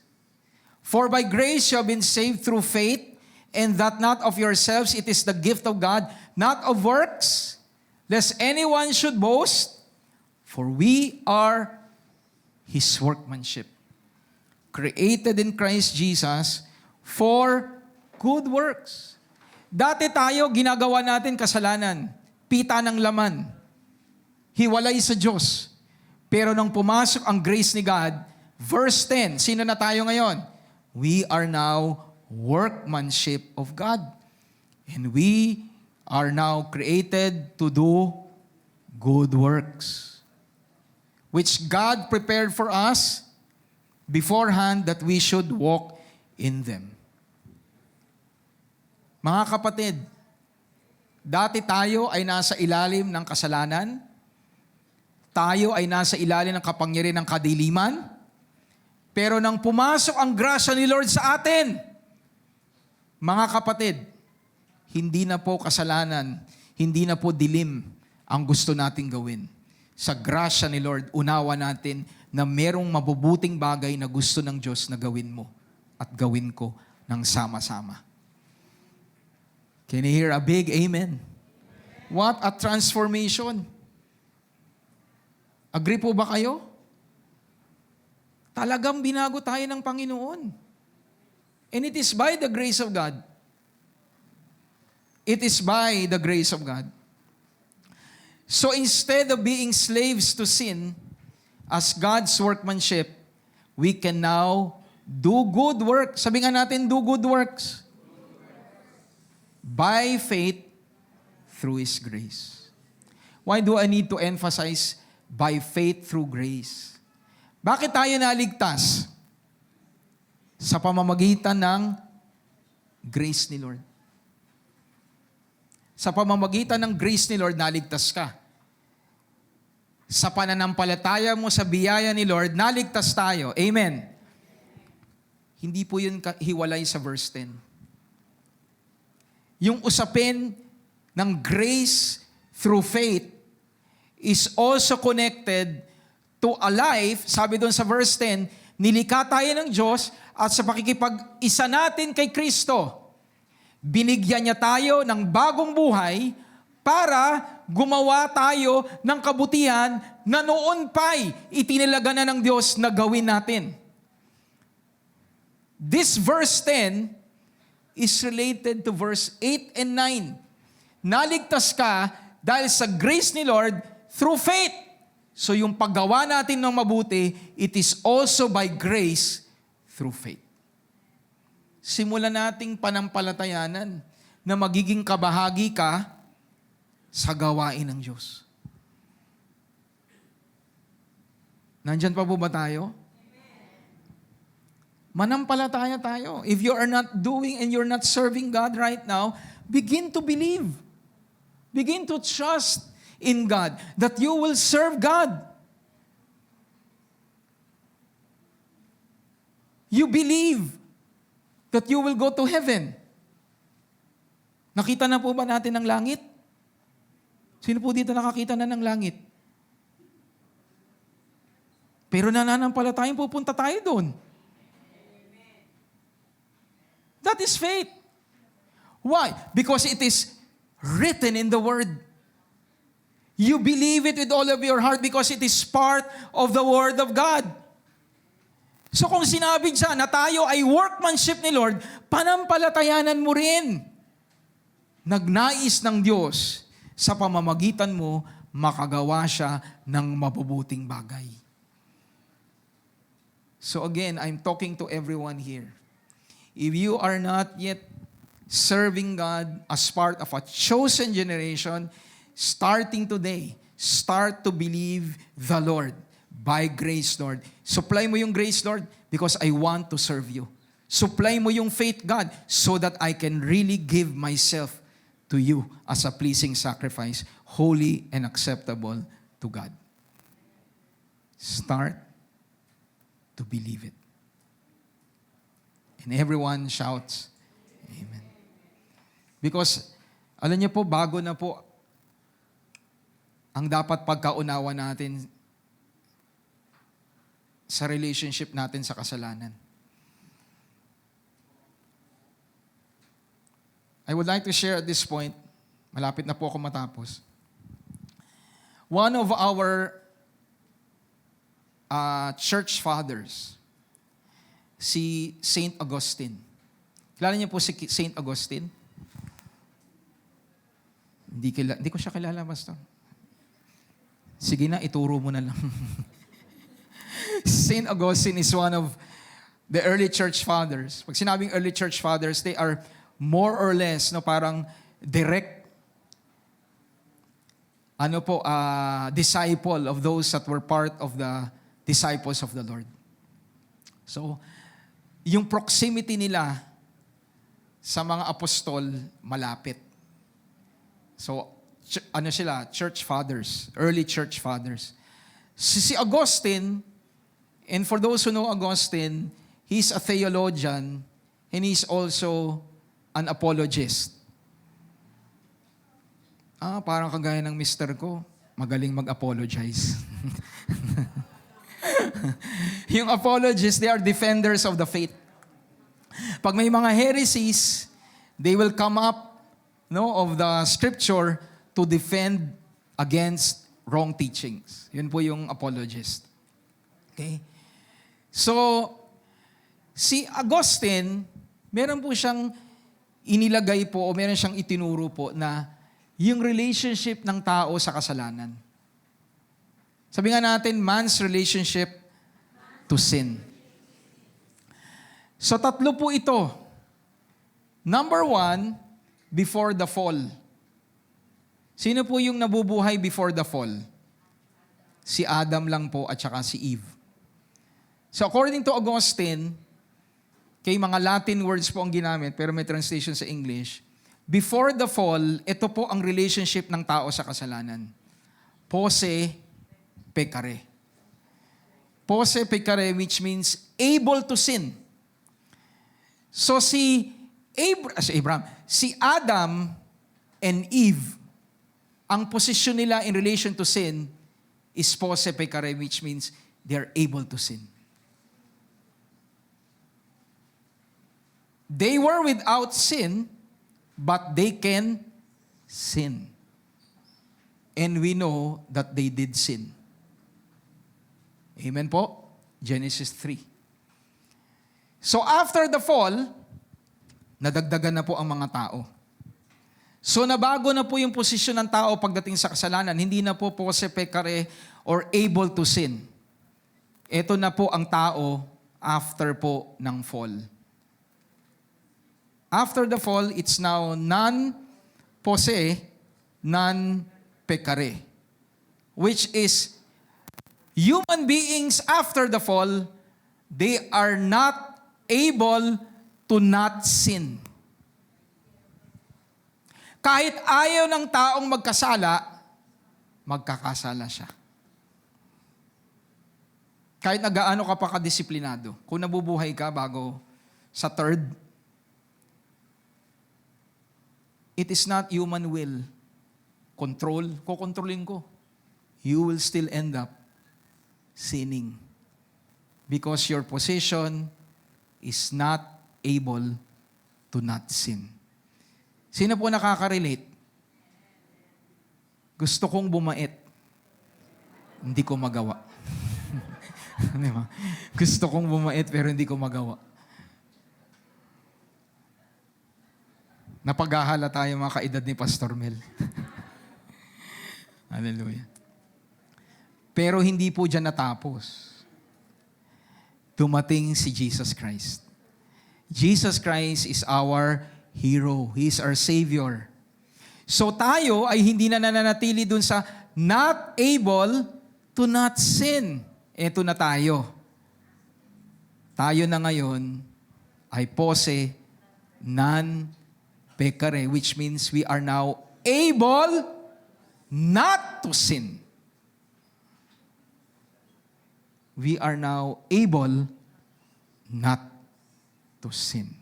For by grace you have been saved through faith, and that not of yourselves, it is the gift of God, not of works, lest anyone should boast, for we are His workmanship, created in Christ Jesus for good works. Dati tayo, ginagawa natin kasalanan, pita ng laman, hiwalay sa Diyos. Pero nang pumasok ang grace ni God, verse 10, sino na tayo ngayon? We are now workmanship of God. And we are now created to do good works, which God prepared for us beforehand that we should walk in them. Mga kapatid, dati tayo ay nasa ilalim ng kasalanan, tayo ay nasa ilalim ng kapangyarihan ng kadiliman, pero nang pumasok ang grasya ni Lord sa atin, Mga kapatid, hindi na po kasalanan, hindi na po dilim ang gusto nating gawin. Sa grasya ni Lord, unawa natin na merong mabubuting bagay na gusto ng Diyos na gawin mo at gawin ko ng sama-sama. Can you hear a big amen? What a transformation! Agree po ba kayo? Talagang binago tayo ng Panginoon. And it is by the grace of God. It is by the grace of God. So instead of being slaves to sin, as God's workmanship, we can now do good works. Sabi nga natin, do good works. By faith, through His grace. Why do I need to emphasize by faith through grace? Bakit tayo naligtas? Sa pamamagitan ng grace ni Lord. Sa pamamagitan ng grace ni Lord, naligtas ka. Sa pananampalataya mo sa biyaya ni Lord, naligtas tayo. Amen. Hindi po yun hiwalay sa verse 10. Yung usapin ng grace through faith is also connected to a life, sabi doon sa verse 10, nilikha tayo ng Diyos at sa pakikipag-isa natin kay Kristo, binigyan niya tayo ng bagong buhay para gumawa tayo ng kabutihan na noon pa'y itinalaga na ng Diyos na gawin natin. This verse 10 is related to verse 8 and 9. Naligtas ka dahil sa grace ni Lord through faith. So yung paggawa natin ng mabuti, it is also by grace through faith. Simulan nating panampalatayanan na magiging kabahagi ka sa gawain ng Diyos. Nandyan pa po ba tayo? Manampalataya tayo. If you are not doing and you're not serving God right now, begin to believe. Begin to trust in God that you will serve God. You believe that you will go to heaven. Nakita na po ba natin ang langit? Sino po dito nakakita na ng langit? Pero nananampalatayang pupunta tayo doon. That is faith. Why? Because it is written in the Word. You believe it with all of your heart because it is part of the Word of God. So kung sinabi siya na tayo ay workmanship ni Lord, panampalatayanan mo rin. Nagnais ng Diyos sa pamamagitan mo, makagawa siya ng mabubuting bagay. So again, I'm talking to everyone here. If you are not yet serving God as part of a chosen generation, starting today, start to believe the Lord. By grace, Lord. Supply mo yung grace, Lord, because I want to serve you. Supply mo yung faith, God, so that I can really give myself to you as a pleasing sacrifice, holy and acceptable to God. Start to believe it. And everyone shouts, Amen. Because, alam niyo po, bago na po ang dapat pagkaunawa natin sa relationship natin sa kasalanan. I would like to share at this point, malapit na po ako matapos. One of our church fathers, si Saint Augustine. Kilala niyo po si Saint Augustine? Hindi ko siya kilala, Pastor. Sige na, ituro mo na lang. Saint Augustine is one of the early church fathers. Pag sinabing early church fathers, they are more or less parang direct disciple of those that were part of the disciples of the Lord. So, yung proximity nila sa mga apostol, malapit. So, church fathers, early church fathers. Si Augustine, and for those who know Augustine, he's a theologian and he's also an apologist. Parang kagaya ng mister ko, magaling mag-apologize. Yung apologists, they are defenders of the faith. Pag may mga heresies, they will come up of the scripture to defend against wrong teachings. Yun po yung apologist. Okay? So, si Augustine, meron po siyang inilagay po o meron siyang itinuro po na yung relationship ng tao sa kasalanan. Sabi nga natin, man's relationship to sin. So, tatlo po ito. Number 1, before the fall. Sino po yung nabubuhay before the fall? Si Adam lang po at saka si Eve. So, according to Augustine, kay mga Latin words po ang ginamit, pero may translation sa English, before the fall, ito po ang relationship ng tao sa kasalanan. Posse pecare. Posse pecare, which means able to sin. So si Adam and Eve, ang posisyon nila in relation to sin is posse pecare, which means they are able to sin. They were without sin, but they can sin. And we know that they did sin. Amen po? Genesis 3. So after the fall, nadagdagan na po ang mga tao. So nabago na po yung posisyon ng tao pagdating sa kasalanan. Hindi na po posse pecare or able to sin. Ito na po ang tao after po ng fall. After the fall, it's now non-posse, non-pecare. Which is, human beings after the fall, they are not able to not sin. Kahit ayaw ng taong magkasala, magkakasala siya. Kahit nagaano ka pa kadisiplinado. Kung nabubuhay ka bago sa third, it is not human will. Kokontrolin ko. You will still end up sinning. Because your position is not able to not sin. Sino po nakaka-relate? Gusto kong bumait. Hindi ko magawa. Diba? Gusto kong bumait pero hindi ko magawa. Napaghahala tayo mga kaedad ni Pastor Mel. Hallelujah. Pero hindi po dyan natapos. Dumating si Jesus Christ. Jesus Christ is our hero. He is our Savior. So tayo ay hindi na nananatili dun sa not able to not sin. Ito na tayo. Tayo na ngayon ay posse non-pecare, which means we are now able not to sin. We are now able not to sin.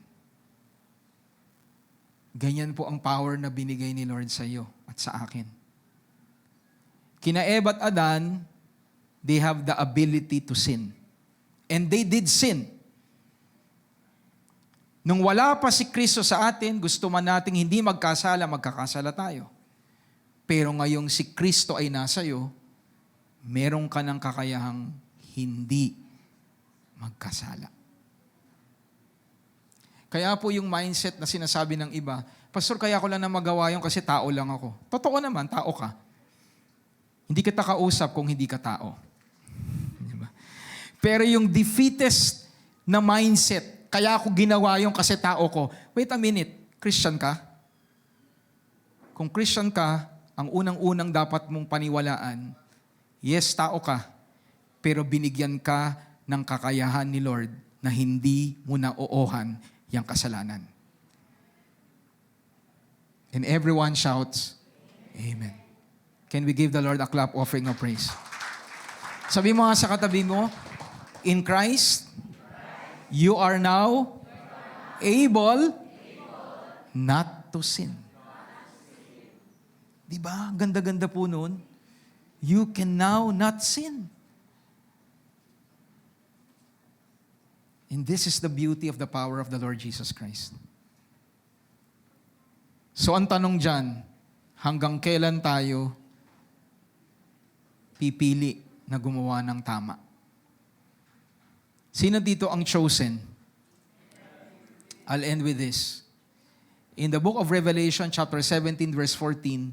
Ganyan po ang power na binigay ni Lord sa iyo at sa akin. Kina Eva at Adan, they have the ability to sin. And they did sin. Nung wala pa si Kristo sa atin, gusto man nating hindi magkasala, magkakasala tayo. Pero ngayong si Kristo ay nasa iyo, meron ka ng kakayahang hindi magkasala. Kaya po yung mindset na sinasabi ng iba, Pastor, kaya ko lang na magawa yun kasi tao lang ako. Totoo naman, tao ka. Hindi kita kausap kung hindi ka tao. Diba? Pero yung defeatist na mindset, kaya ako ginawa yun kasi tao ko. Wait a minute, Christian ka? Kung Christian ka, ang unang-unang dapat mong paniwalaan, yes, tao ka, pero binigyan ka ng kakayahan ni Lord na hindi mo naoohan yung kasalanan. And everyone shouts, Amen. Can we give the Lord a clap offering of praise? Sabi mo nga sa katabi mo, in Christ, you are now able not to sin. Di ba? Ganda-ganda po nun. You can now not sin. And this is the beauty of the power of the Lord Jesus Christ. So ang tanong dyan, hanggang kailan tayo pipili na gumawa ng tama? Sino dito ang chosen? I'll end with this. In the book of Revelation, chapter 17, verse 14,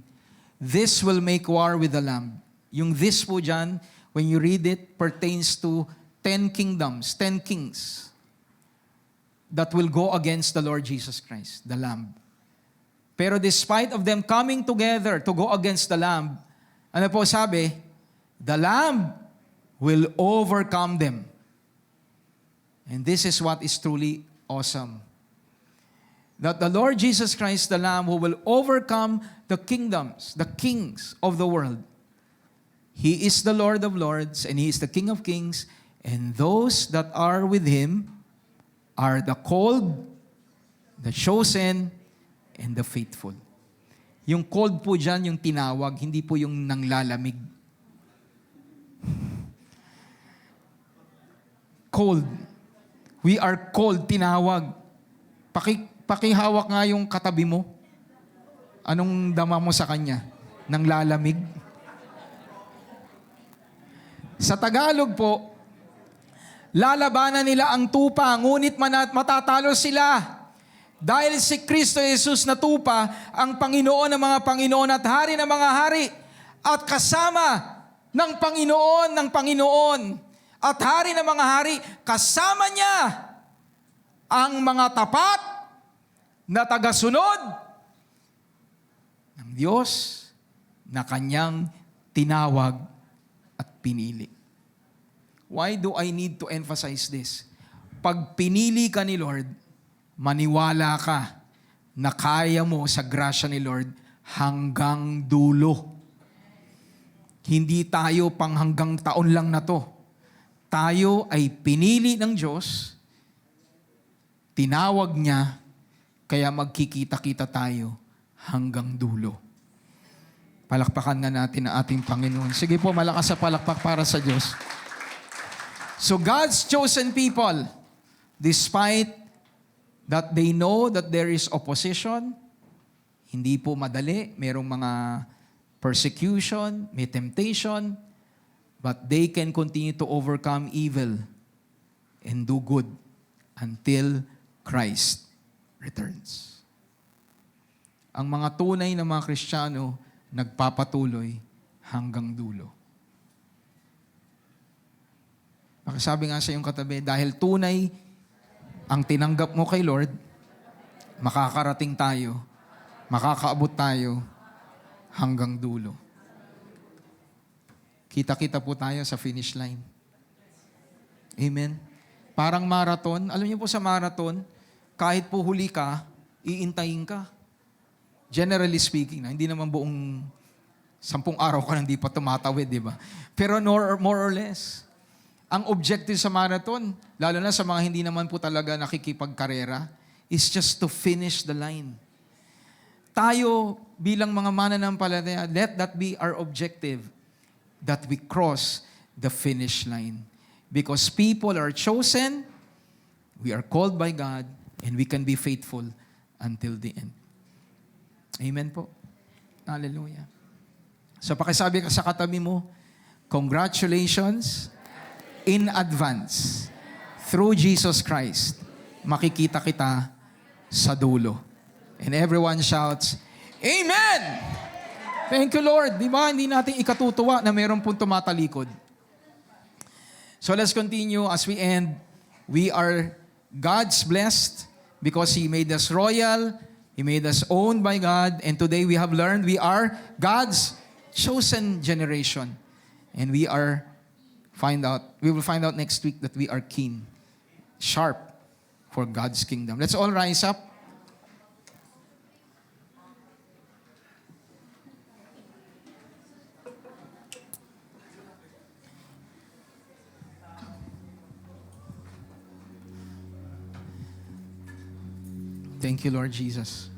this will make war with the Lamb. Yung this po dyan, when you read it, pertains to 10 kingdoms, 10 kings that will go against the Lord Jesus Christ, the Lamb. Pero despite of them coming together to go against the Lamb, ano po sabi? The Lamb will overcome them. And this is what is truly awesome. That the Lord Jesus Christ, the Lamb, who will overcome the kingdoms, the kings of the world. He is the Lord of lords, and He is the King of kings, and those that are with Him are the called, the chosen, and the faithful. Yung called po dyan, yung tinawag, hindi po yung nanglalamig. Called. We are called, tinawag. Pakihawak nga yung katabi mo. Anong dama mo sa kanya? Nanglalamig? Sa Tagalog po, lalabanan nila ang tupa, ngunit matatalo sila. Dahil si Kristo Jesus na tupa, ang Panginoon ng mga Panginoon at Hari ng mga hari, at kasama ng Panginoon at Hari ng mga hari, kasama niya ang mga tapat na tagasunod ng Diyos na kanyang tinawag at pinili. Why do I need to emphasize this? Pag pinili ka ni Lord, maniwala ka na kaya mo sa grasya ni Lord hanggang dulo. Hindi tayo pang hanggang taon lang na to. Tayo ay pinili ng Diyos, tinawag niya, kaya magkikita-kita tayo hanggang dulo. Palakpakan nga natin ang ating Panginoon. Sige po, malakas sa palakpak para sa Diyos. So God's chosen people, despite that they know that there is opposition, hindi po madali, merong mga persecution, may temptation, but they can continue to overcome evil and do good until Christ returns. Ang mga tunay na mga Kristiyano, nagpapatuloy hanggang dulo. Sabi nga sa iyong katabi, dahil tunay ang tinanggap mo kay Lord, makakarating tayo, makakaabot tayo hanggang dulo. Kita-kita po tayo sa finish line. Amen? Parang marathon. Alam niyo po sa marathon, kahit po huli ka, iintayin ka. Generally speaking, hindi naman buong 10 araw ka hindi pa tumatawid, di ba? Pero more or less, ang objective sa marathon, lalo na sa mga hindi naman po talaga nakikipagkarera, is just to finish the line. Tayo, bilang mga mananampalataya, let that be our objective, that we cross the finish line. Because people are chosen, we are called by God, and we can be faithful until the end. Amen po. Hallelujah. So pakisabi ka sa katabi mo, congratulations in advance. Through Jesus Christ, makikita kita sa dulo. And everyone shouts, Amen! Thank you, Lord. Di ba, hindi natin ikatutuwa na mayroon pong tumatalikod. So let's continue as we end. We are God's blessed because He made us royal, He made us owned by God, and today we have learned we are God's chosen generation. And we will find out next week that we are keen, sharp for God's kingdom. Let's all rise up. Thank you, Lord Jesus.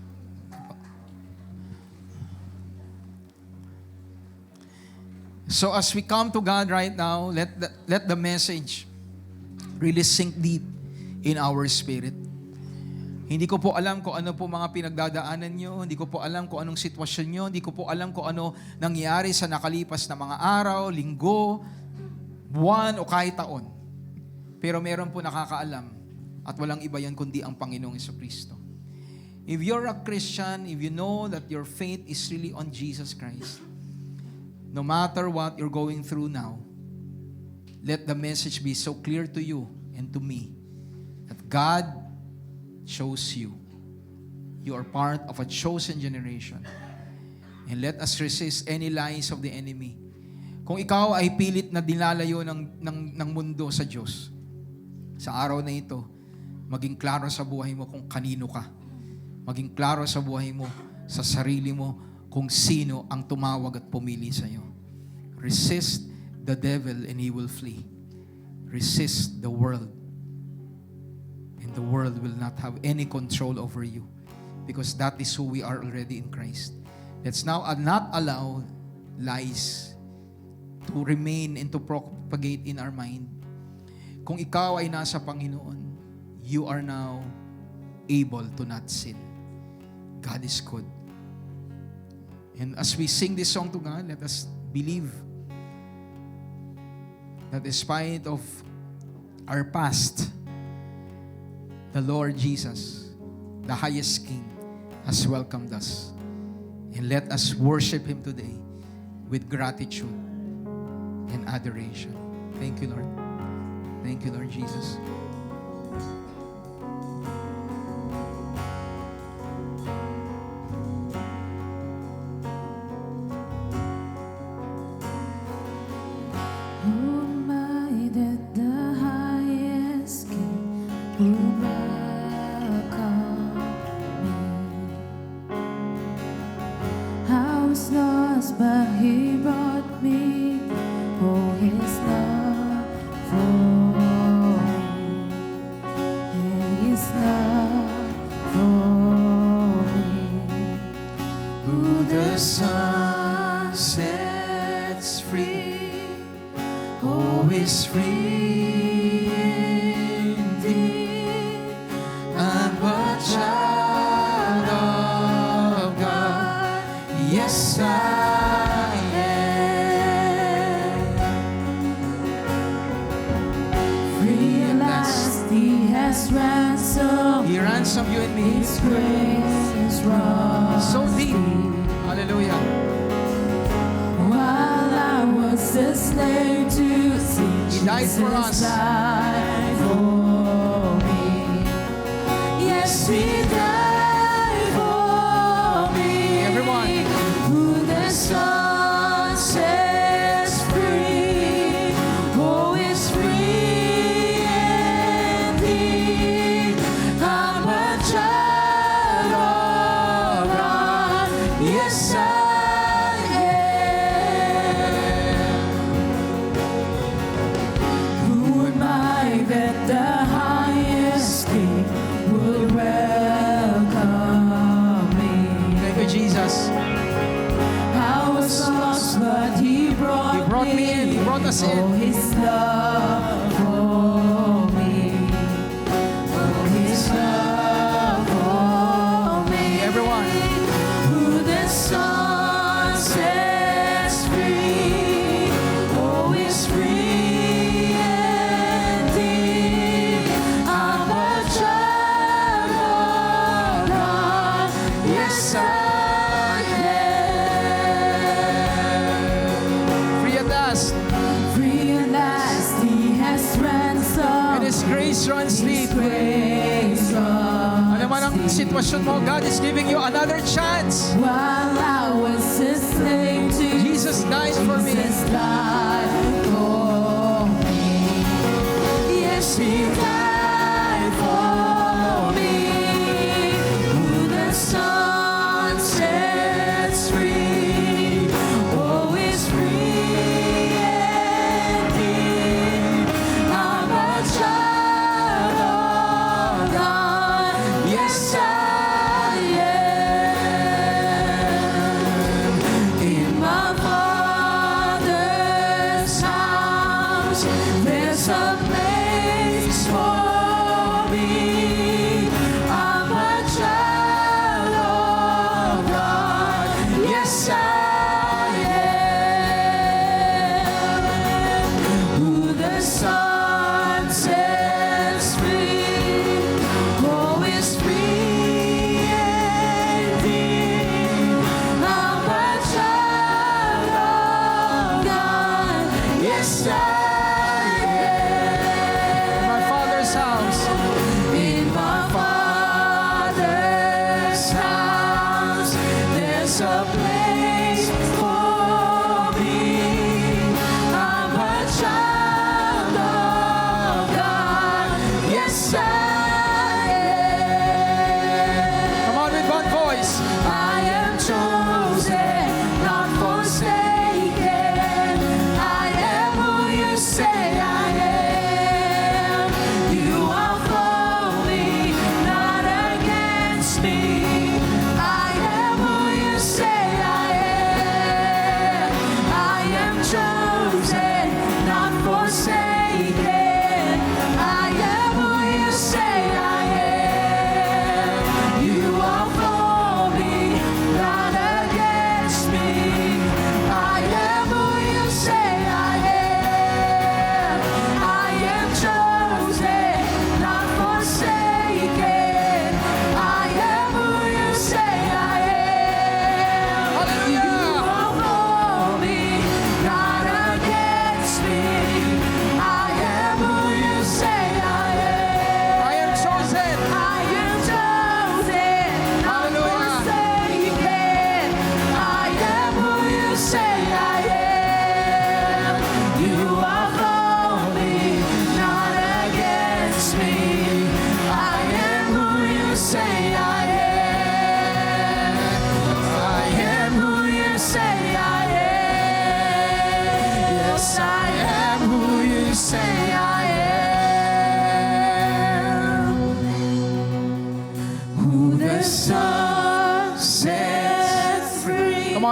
So as we come to God right now, let the message really sink deep in our spirit. Hindi ko po alam kung ano po mga pinagdadaanan nyo. Hindi ko po alam kung anong sitwasyon nyo. Hindi ko po alam kung ano nangyari sa nakalipas na mga araw, linggo, buwan o kahit taon. Pero meron po nakakaalam at walang iba yan kundi ang Panginoong Jesucristo. If you're a Christian, if you know that your faith is really on Jesus Christ, no matter what you're going through now, let the message be so clear to you and to me that God chose you. You are part of a chosen generation. And let us resist any lies of the enemy. Kung ikaw ay pilit na dinalayo ng mundo sa Diyos, sa araw na ito, maging klaro sa buhay mo kung kanino ka. Maging klaro sa buhay mo, sa sarili mo, kung sino ang tumawag at pumili sa iyo. Resist the devil and he will flee. Resist the world, and the world will not have any control over you, because that is who we are already in Christ. Let's now not allow lies to remain and to propagate in our mind. Kung ikaw ay nasa Panginoon, you are now able to not sin. God is good. And as we sing this song to God, let us believe that despite of our past, the Lord Jesus, the highest King, has welcomed us. And let us worship Him today with gratitude and adoration. Thank you, Lord. Thank you, Lord Jesus.
But He brought me, oh, His love for me, His love for me.
Who the Son sets free, oh, is free indeed. I'm a child of God, yes, I
ransom.
He ransomed you and me.
His grace is
so deep. Hallelujah.
While I was a slave to sin,
He died for us.
Died for me. Yes, He died for me.
Everyone.
Who the Son sets free, oh, is free.
Oh,
His love for me. Oh, His love for me.
Everyone.
Who the Son sets free, oh, is free indeed. I'm a child of God. Yes, I
runs deep. Ano man ang sitwasyon mo, God is giving you another chance.
While I was a slave to
Jesus died for me.
Jesus died for me. Yes, He died for me. Who the Son sets free, oh, is free indeed. I'm a child. Yes, I am. In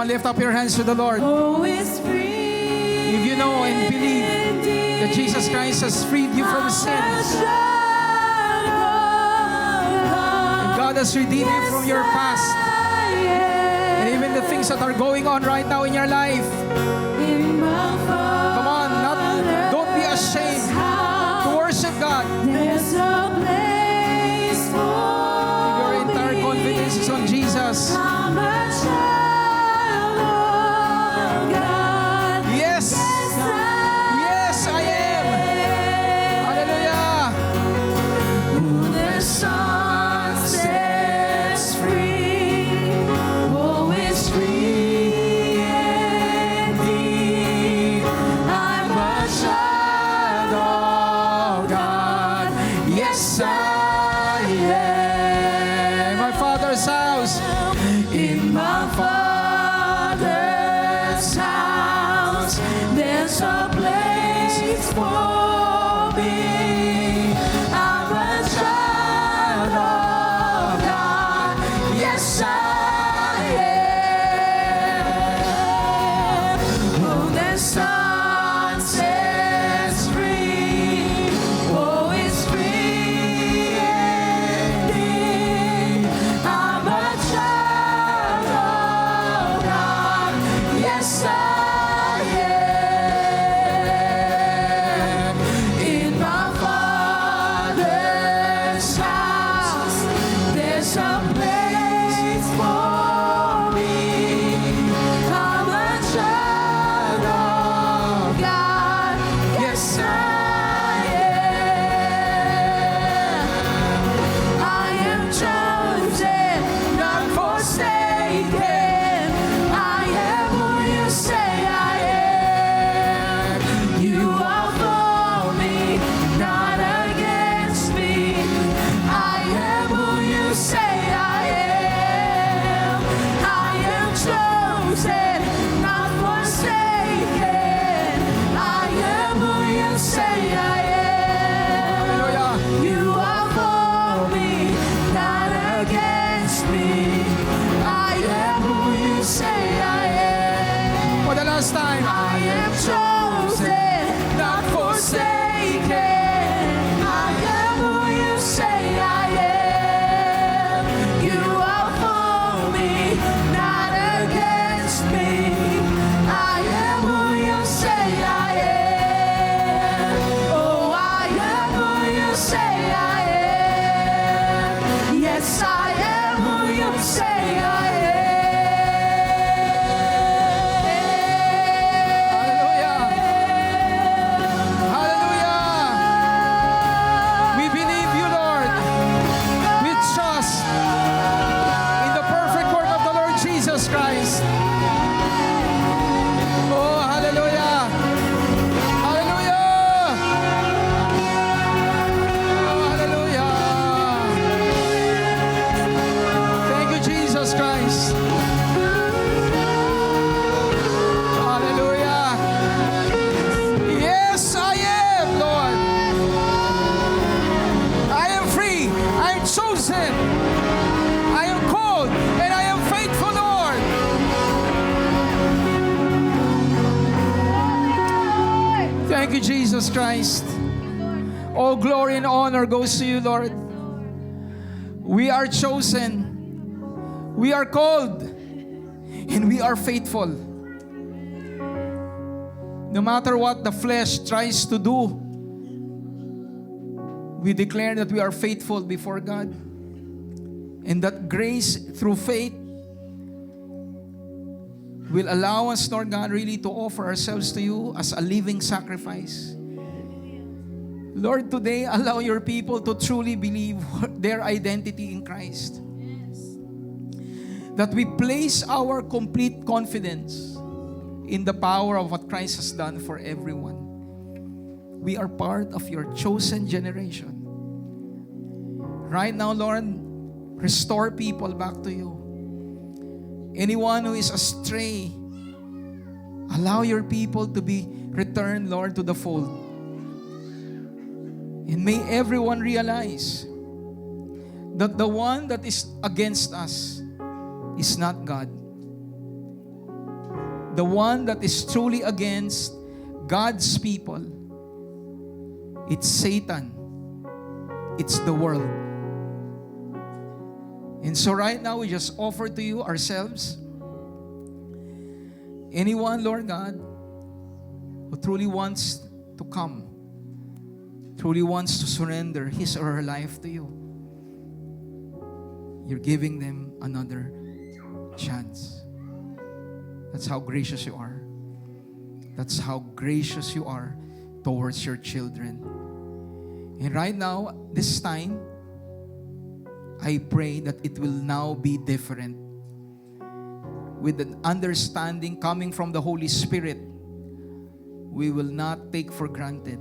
on, lift up your hands to the Lord.
Oh, it's free.
If you know and believe that Jesus Christ has freed you from sins, and God has redeemed you from your past, and even the things that are going on right now in your life. Come on, don't be ashamed to worship God.
There's a place for
Your entire confidence is on Jesus.
I'm a child of God.
Yes, yes, I am. Hallelujah.
Who the Son sets free, oh, is free indeed. I'm a child of God.
Yes, I am. My Father's house.
In my Father's house, there's a place for me. I'm a child of God. Yes, I am. Oh, the Son sets free. Oh, it's free indeed. I'm a child of God. Yes, I am. In my Father's house, there's a place for me. I'm a child of God. Yes, I am. I am chosen, not forsaken. I am who you say I am. You are for me, not against me. I am who you say I am. I am chosen, not forsaken. I am who you say I am.
Hallelujah.
You are for me, not against me. I am who you say I am.
For the last time.
I am chosen, not forsaken. I am who you say I am. You are for me, not against me. I am who you say I am. Oh, I am who you say I am. Yes, I am who you say I
Hallelujah. We believe you, Lord. We trust in the perfect work of the Lord Jesus Christ. Oh, hallelujah. Hallelujah. Oh, hallelujah. Thank you, Jesus Christ. Hallelujah. Yes, I am, Lord. I am free. I am chosen. I am called, and I am faithful, Lord. Thank you, Jesus Christ. All glory and honor goes to you, Lord. We are chosen. We are called. And we are faithful. No matter what the flesh tries to do, we declare that we are faithful before God. And that grace through faith will allow us, Lord God, really to offer ourselves to you as a living sacrifice. Lord, today, allow your people to truly believe their identity in Christ. That we place our complete confidence in the power of what Christ has done for everyone. We are part of your chosen generation. Right now, Lord, restore people back to you. Anyone who is astray, allow your people to be returned, Lord, to the fold. And may everyone realize that the one that is against us is not God. the one that is truly against God's people, it's Satan. It's the world. And so right now, we just offer to you ourselves. Anyone, Lord God, who truly wants to come, truly wants to surrender his or her life to you, you're giving them another chance. That's how gracious you are. That's how gracious you are towards your children. And right now, this time, I pray that it will now be different. With an understanding coming from the Holy Spirit, we will not take for granted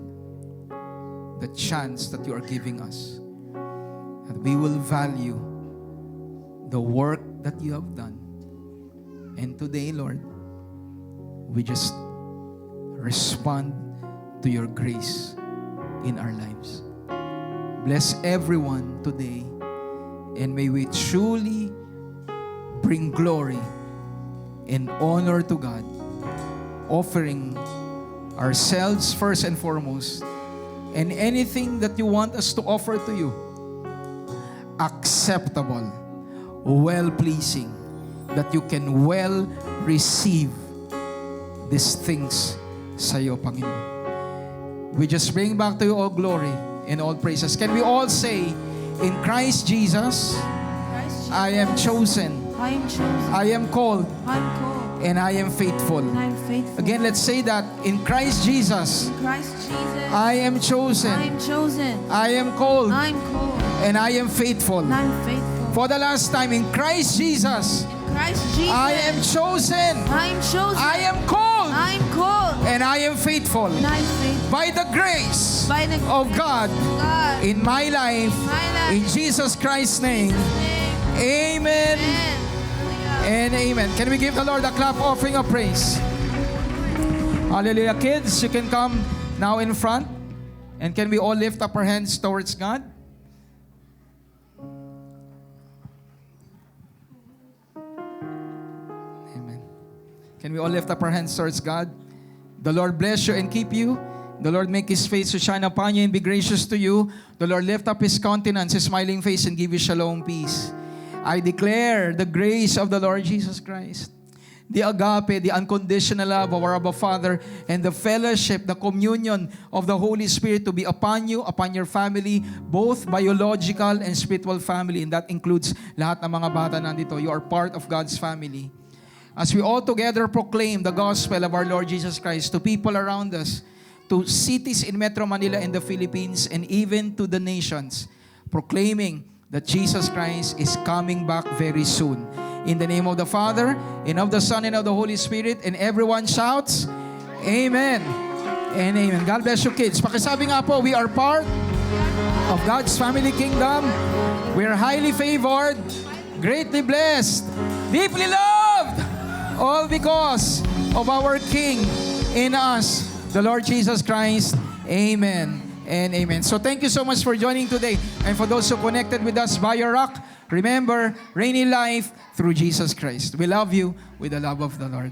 the chance that you are giving us. And we will value the work that you have done. And today, Lord, we just respond to your grace in our lives. Bless everyone today, and may we truly bring glory and honor to God, offering ourselves first and foremost, and anything that you want us to offer to you, acceptable, well-pleasing, that you can well receive these things sa iyo, Panginoon. We just bring back to you all glory and all praises. Can we all say, in Christ Jesus, I am chosen,
I am chosen.
I am called,
I'm called.
and I am faithful.
And I'm faithful.
Again, let's say that in Christ Jesus,
In Christ Jesus.
I am chosen,
I am chosen.
I am called,
I'm called.
and I am faithful.
And I'm faithful.
For the last time, in Christ Jesus,
In Christ Jesus.
I am chosen,
I am chosen.
I am called,
I'm called.
and I am faithful.
And I'm faithful.
By the grace
By the
of God
God.
in my life,
My life.
in Jesus Christ's name,
Name.
amen
Amen.
and amen. Can we give the Lord a clap offering of praise? Hallelujah. Kids, you can come now in front. And can we all lift up our hands towards God? Amen. Can we all lift up our hands towards God? The Lord bless you and keep you. The Lord make His face to shine upon you and be gracious to you. The Lord lift up His countenance, His smiling face, and give you shalom, peace. I declare the grace of the Lord Jesus Christ, the agape, the unconditional love of our Abba Father, and the fellowship, the communion of the Holy Spirit to be upon you, upon your family, both biological and spiritual family, and that includes lahat ng mga bata nandito. You are part of God's family. As we all together proclaim the gospel of our Lord Jesus Christ to people around us, to cities in Metro Manila and the Philippines, and even to the nations, proclaiming that Jesus Christ is coming back very soon. In the name of the Father, and of the Son, and of the Holy Spirit, and everyone shouts, Amen and Amen. God bless you, kids. Pakisabi nga po, we are part of God's family kingdom. We are highly favored, greatly blessed, deeply loved, all because of our King in us, the Lord Jesus Christ. Amen and amen. So thank you so much for joining today. And for those who connected with us via Rock, remember, reign in life through Jesus Christ. We love you with the love of the Lord.